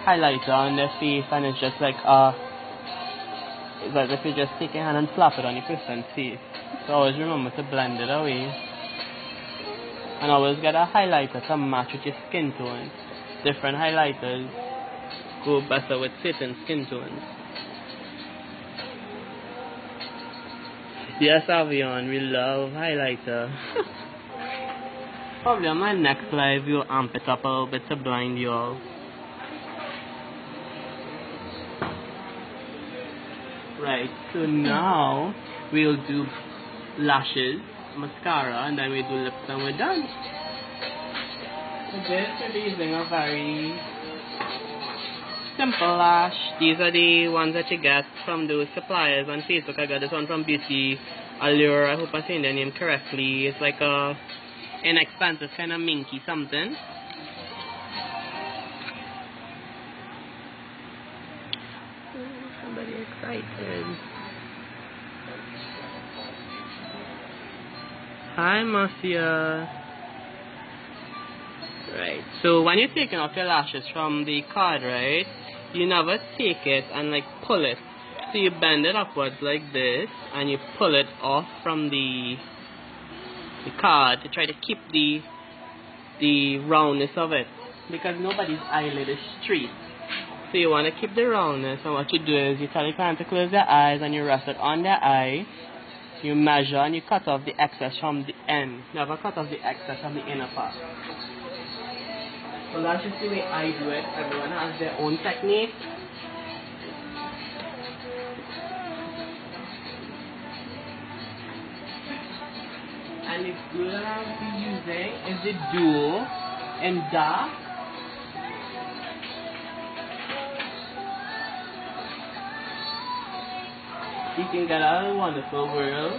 highlighter on their face and it's just like it's as if you just take your hand and slap it on your person's face. So always remember to blend it away. And always get a highlighter to match with your skin tone. Different highlighters go better with certain skin tones. Yes, Avion, we love highlighter. Probably on my next live we'll amp it up a little bit to blind you all. Right, so now we'll do lashes, mascara, and then we do lips and we're done. So this we'll be using a very simple lash. These are the ones that you get from those suppliers on Facebook. I got this one from Beauty Allure. I hope I'm saying their name correctly. It's like a inexpensive kind of minky something. Somebody excited. Hi, Marcia. Right, so when you're taking off your lashes from the card, right, you never take it and like pull it. So you bend it upwards like this and you pull it off from the card to try to keep the roundness of it, because nobody's eyelid is straight. So you want to keep the roundness, and what you do is you tell your client to close their eyes and you rest it on their eye. You measure and you cut off the excess from the end. Never cut off the excess from the inner part. So that's just the way I do it. Everyone has their own technique. And the glue that I'll be using is the Duo in dark. You can get a wonderful world.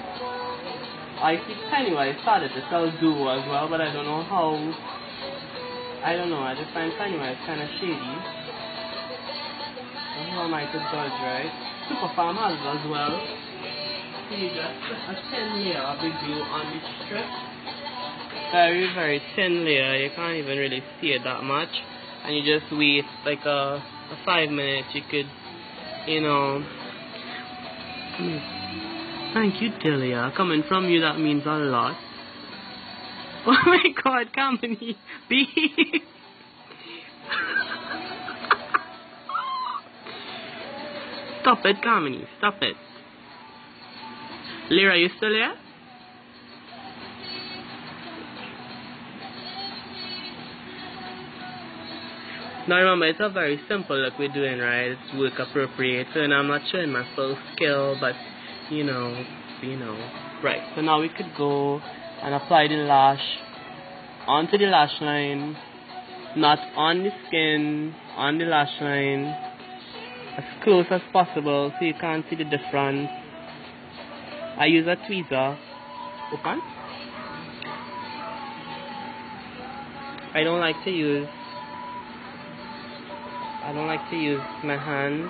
I see Pennywise started to sell Duo as well, but I don't know how. I don't know, I just find Pennywise kind of shady. Who am I to judge, right? Superfarm has it as well. So you just put a thin layer of the glue on the strip. Very, very thin layer, you can't even really see it that much. And you just wait like a 5 minutes, you could, you know. Thank you, Delia. Coming from you, that means a lot. Oh my God, Kamini, be. Stop it, Kamini, stop it. Lyra, you still there? Now remember, it's a very simple look we're doing, right? It's work appropriate, so I'm not showing my full skill, but you know. Right, so now we could go and apply the lash onto the lash line, not on the skin, on the lash line, as close as possible so you can't see the difference. I use a tweezer. Open. I don't like to use my hands.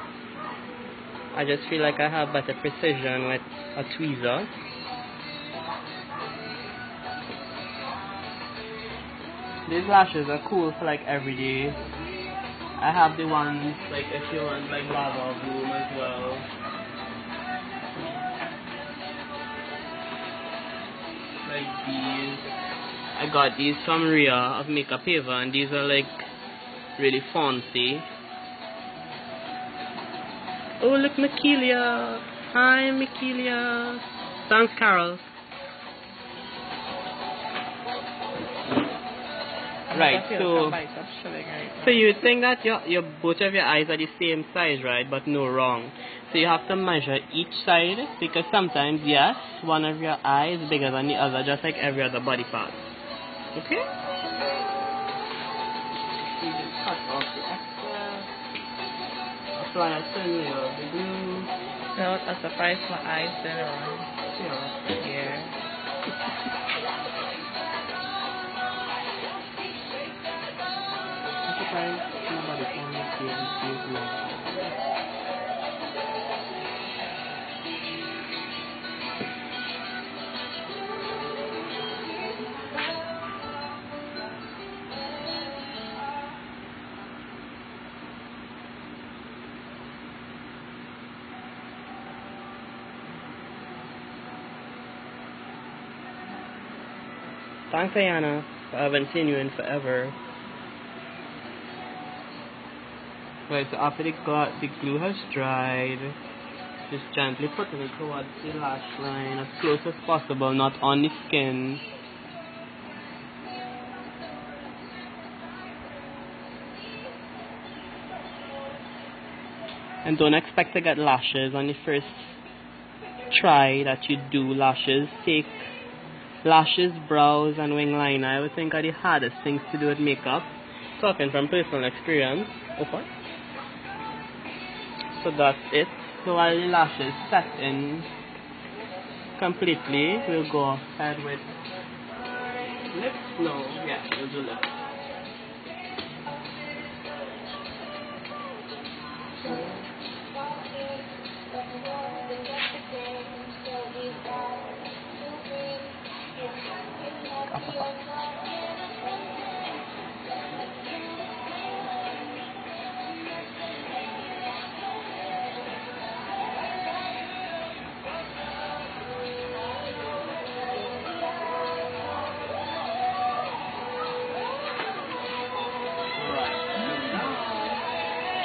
I just feel like I have better precision with a tweezer. These lashes are cool for like every day. I have the ones like if you want like lava bloom as well. Like these. I got these from Ria of Makeup Ava, and these are like really fancy. Oh, look, Mikelia. Hi, Mikelia. Thanks, Carol. Right, so you would think that your both of your eyes are the same size, right? But no, wrong. So you have to measure each side, because sometimes, yes, one of your eyes is bigger than the other, just like every other body part. Okay? You just cut off the extra. Apply a thin layer of the glue. No, I'm surprised my eyes turn around. Yeah. I'm surprised nobody can see and see it now. Thanks, Ayana. I haven't seen you in forever. Right, so after the glue has dried, just gently putting it towards the lash line as close as possible, not on the skin. And don't expect to get lashes on the first try that you do lashes. Take lashes, brows, and wing liner. I would think are the hardest things to do with makeup. Talking from personal experience. Okay. So that's it. So while the lashes set in completely, we'll go ahead with lips. No, yeah, we'll do lips.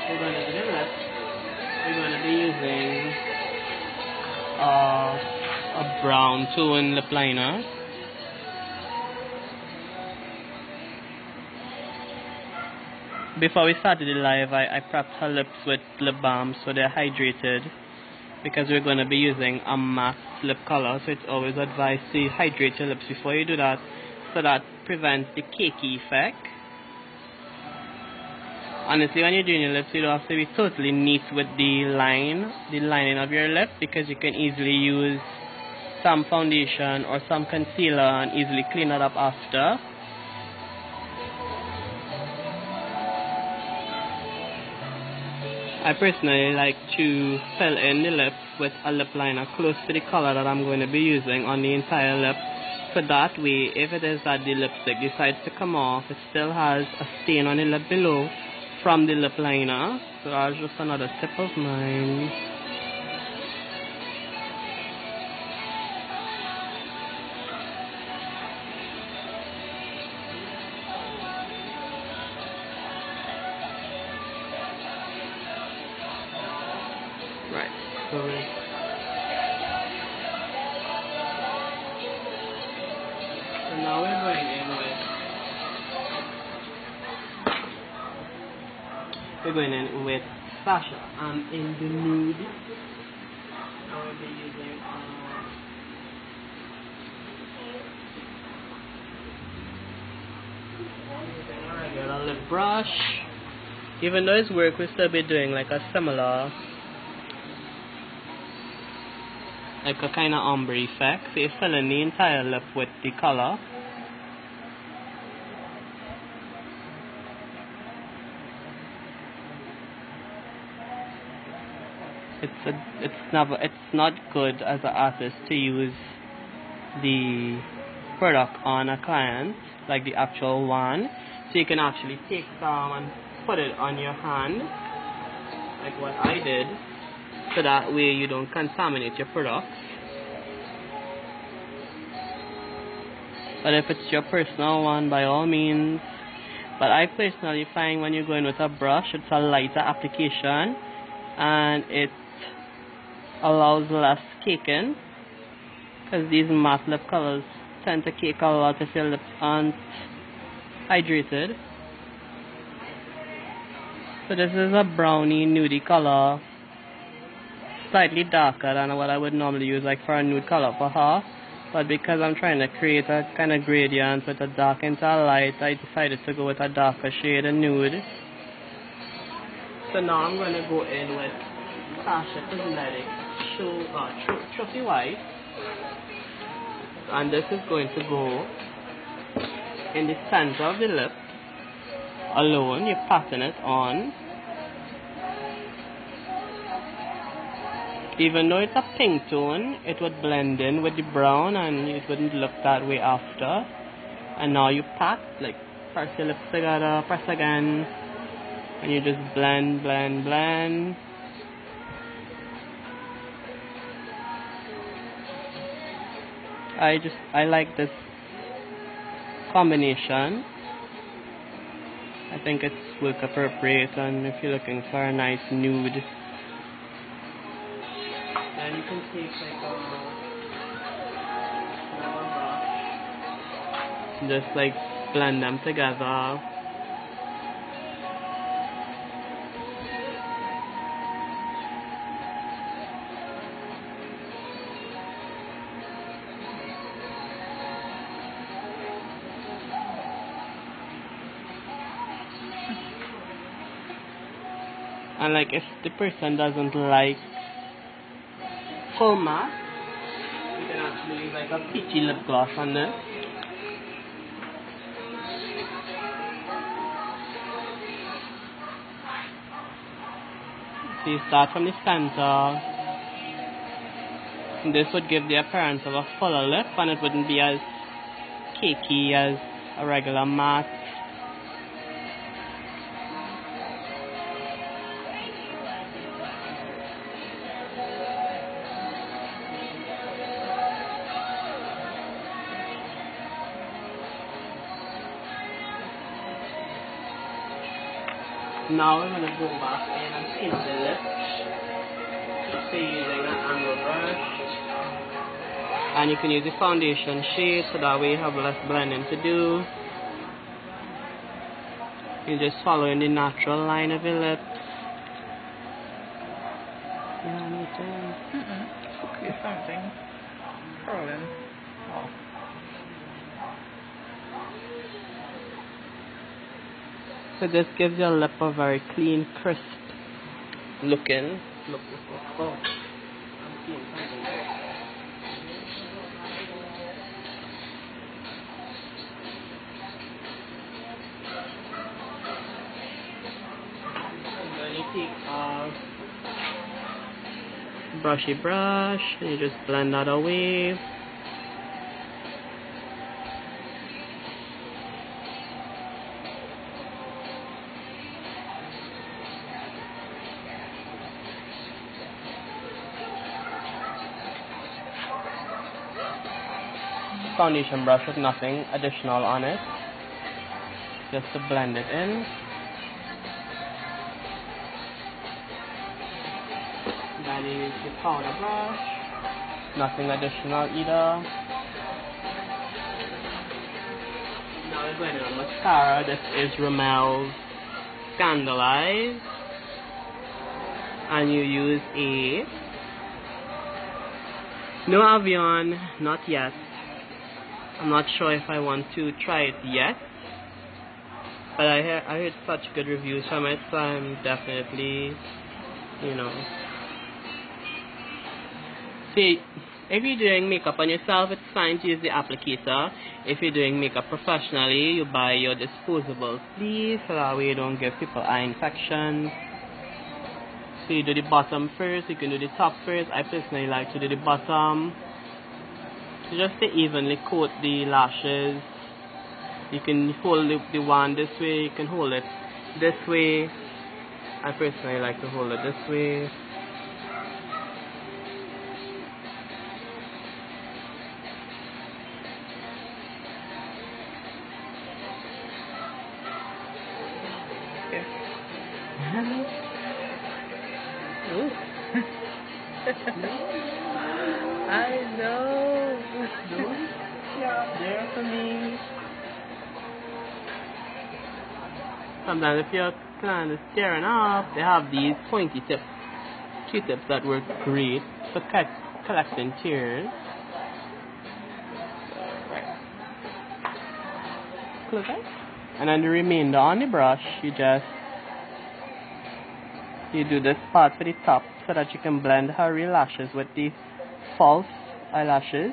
We're going to do the lips. We're going to be using a brown tone lip liner. Before we started the live, I prepped her lips with lip balm so they're hydrated, because we're going to be using a matte lip color, so it's always advised to hydrate your lips before you do that, so that prevents the cakey effect. Honestly, when you're doing your lips, you don't have to be totally neat with the lining of your lip, because you can easily use some foundation or some concealer and easily clean it up after. I personally like to fill in the lip with a lip liner close to the color that I'm going to be using on the entire lip. So that way, if it is that the lipstick decides to come off, it still has a stain on the lip below from the lip liner. So that's just another tip of mine. Right, so now we're going in with Sasha. I'm in the nude. I will be using a regular lip brush. Even though it's work, we'll still be doing like a similar, like a kind of ombre effect. So you fill in the entire lip with the color. It's not good as an artist to use the product on a client, like the actual one. So you can actually take some and put it on your hand, like what I did, so that way you don't contaminate your product. But if it's your personal one, by all means. But I personally find when you're going with a brush, it's a lighter application and it allows less caking, because these matte lip colors tend to cake a lot if your lips aren't hydrated. So this is a brownie nudie color, slightly darker than what I would normally use like for a nude color for her, but because I'm trying to create a kind of gradient with a dark into a light, I decided to go with a darker shade of nude. So now I'm going to go in with Sasha Cosmetics Trophy White, and this is going to go in the center of the lip alone. You're patting it on. Even though it's a pink tone, it would blend in with the brown and it wouldn't look that way after. And now you pat, like press your lips together, press again, and you just blend, blend, blend. I like this combination. I think it's work appropriate, and if you're looking for a nice nude, then you can take like a just like blend them together. And like if the person doesn't like full matte, you can actually use like a peachy lip gloss on this. So you start from the center. This would give the appearance of a fuller lip, and it wouldn't be as cakey as a regular matte. Now we're going to go back in and paint the lip. Just using an angle brush. And you can use the foundation shade so that way you have less blending to do. You're just following the natural line of your lips. Yeah, me too. Okay, something curling. Oh. So this gives your lip a very clean, crisp looking. Look. Oh. I'm seeing something there. And then you take a brushy brush and you just blend that away. Foundation brush with nothing additional on it, just to blend it in. Then you use the powder brush, nothing additional either. Now we're going on mascara. This is Rimmel's Scandalize, and you use a no Avion, not yet. I'm not sure if I want to try it yet, but I heard such good reviews from it, so I'm definitely, See, if you're doing makeup on yourself, it's fine to use the applicator. If you're doing makeup professionally, you buy your disposable sleeve, so that way you don't give people eye infections. So you do the bottom first, you can do the top first. I personally like to do the bottom. So just to evenly coat the lashes. You can hold the wand this way, you can hold it this way. I personally like to hold it this way. Ooh. I know. There for me. Sometimes if you're kind of staring up, they have these pointy tips, Q-tips that work great for collecting tears. Right. Close it. And then the remainder on the brush, you do this part for the top so that you can blend her real lashes with the false eyelashes.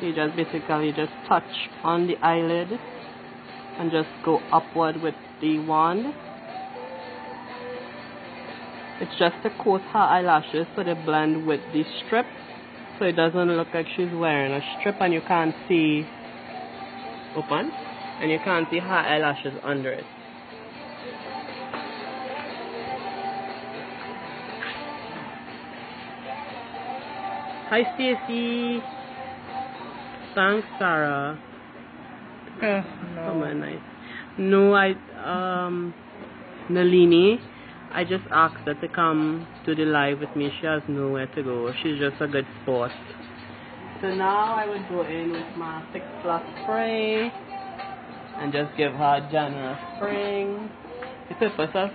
You just basically touch on the eyelid and just go upward with the wand. It's just to coat her eyelashes so they blend with the strip, so it doesn't look like she's wearing a strip and you can't see open and you can't see her eyelashes under it. Hi, Stacy. Thanks, Sarah. No. Oh, nice. No, Nalini, I just asked her to come to the live with me. She has nowhere to go. She's just a good sport. So now I would go in with my 6 Plus spray and just give her a generous spraying. The purpose of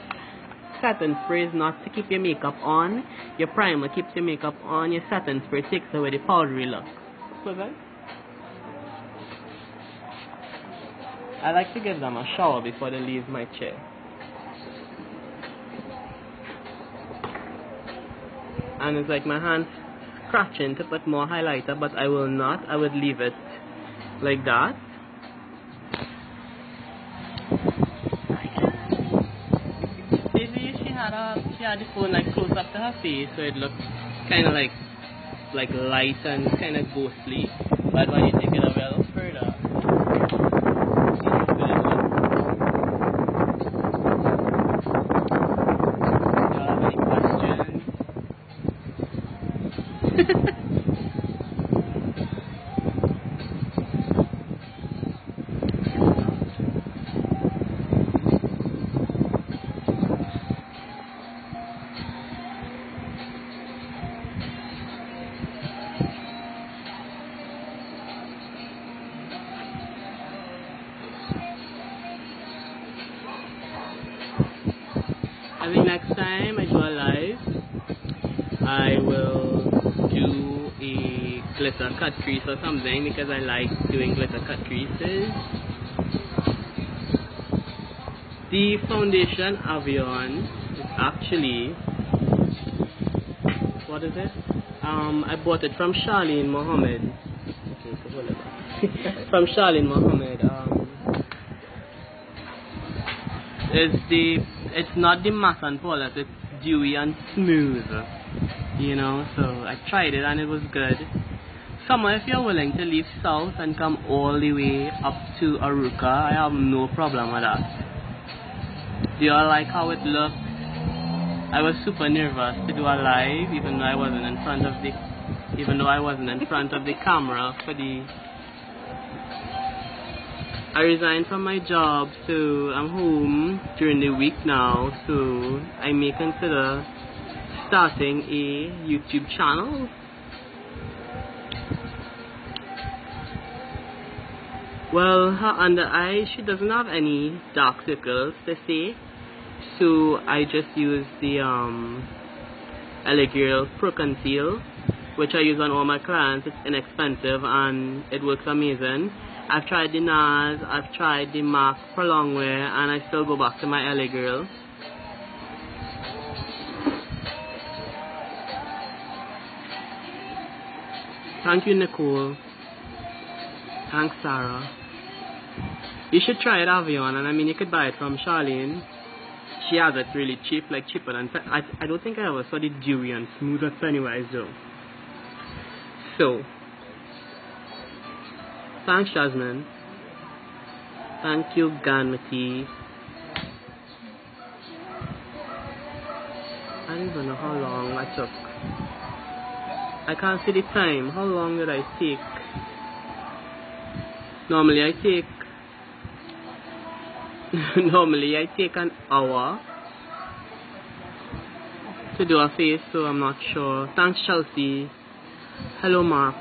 satin spray is not to keep your makeup on. Your primer keeps your makeup on. Your satin spray takes away the powdery look. So guys, I like to give them a shower before they leave my chair. And it's like my hand's scratching to put more highlighter, but I will not. I would leave it like that. She had the phone like close up to her face, so it looked kind of like light and kind of ghostly. But when you take it away a little further, do you have any questions? I think next time I do a live, I will do a glitter cut crease or something, because I like doing glitter cut creases. The foundation Avion is actually, what is it? I bought it from Charlene Mohammed. Okay, so whatever. From Charlene Mohammed. It's not the matte and polish, it's dewy and smooth, you know. So I tried it and it was good. Summer, if you're willing to leave south and come all the way up to Aruka, I have no problem with that. Do you all like how it looked? I was super nervous to do a live, even though I wasn't in front of the camera for the. I resigned from my job, so I'm home during the week now, so I may consider starting a YouTube channel. Well, her under eye, she doesn't have any dark circles per se, so I just use the Elegirl Pro Conceal, which I use on all my clients. It's inexpensive and it works amazing. I've tried the NARS, I've tried the MAC for long wear, and I still go back to my Elegirl. Thank you, Nicole. Thanks, Sarah. You should try it, Avion, and I mean, you could buy it from Charlene. She has it really cheap, like cheaper than. I don't think I ever saw the dewy and smooth at Pennywise though. So, thanks, Jasmine. Thank you, Ganmati. I don't even know how long I took. I can't see the time. How long did I take? Normally I take an hour to do a face, so I'm not sure. Thanks, Chelsea. Hello, Mark.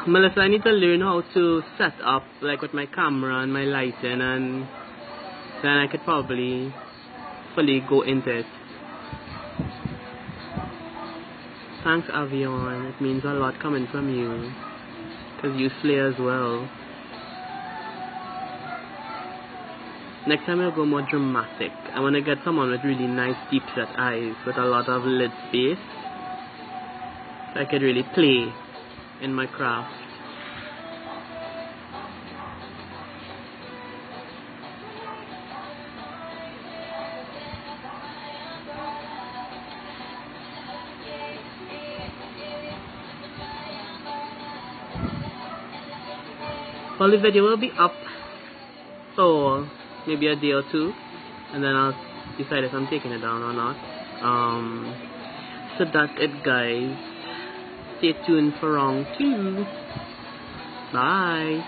Melissa, I need to learn how to set up, like with my camera and my lighting, and then I could probably fully go into it. Thanks, Avion. It means a lot coming from you, because you slay as well. Next time I'll go more dramatic. I want to get someone with really nice deep set eyes with a lot of lid space, so I could really play in my craft. Well, the video will be up for maybe a day or two, and then I'll decide if I'm taking it down or not. So that's it, guys. Stay tuned for round 2. Bye.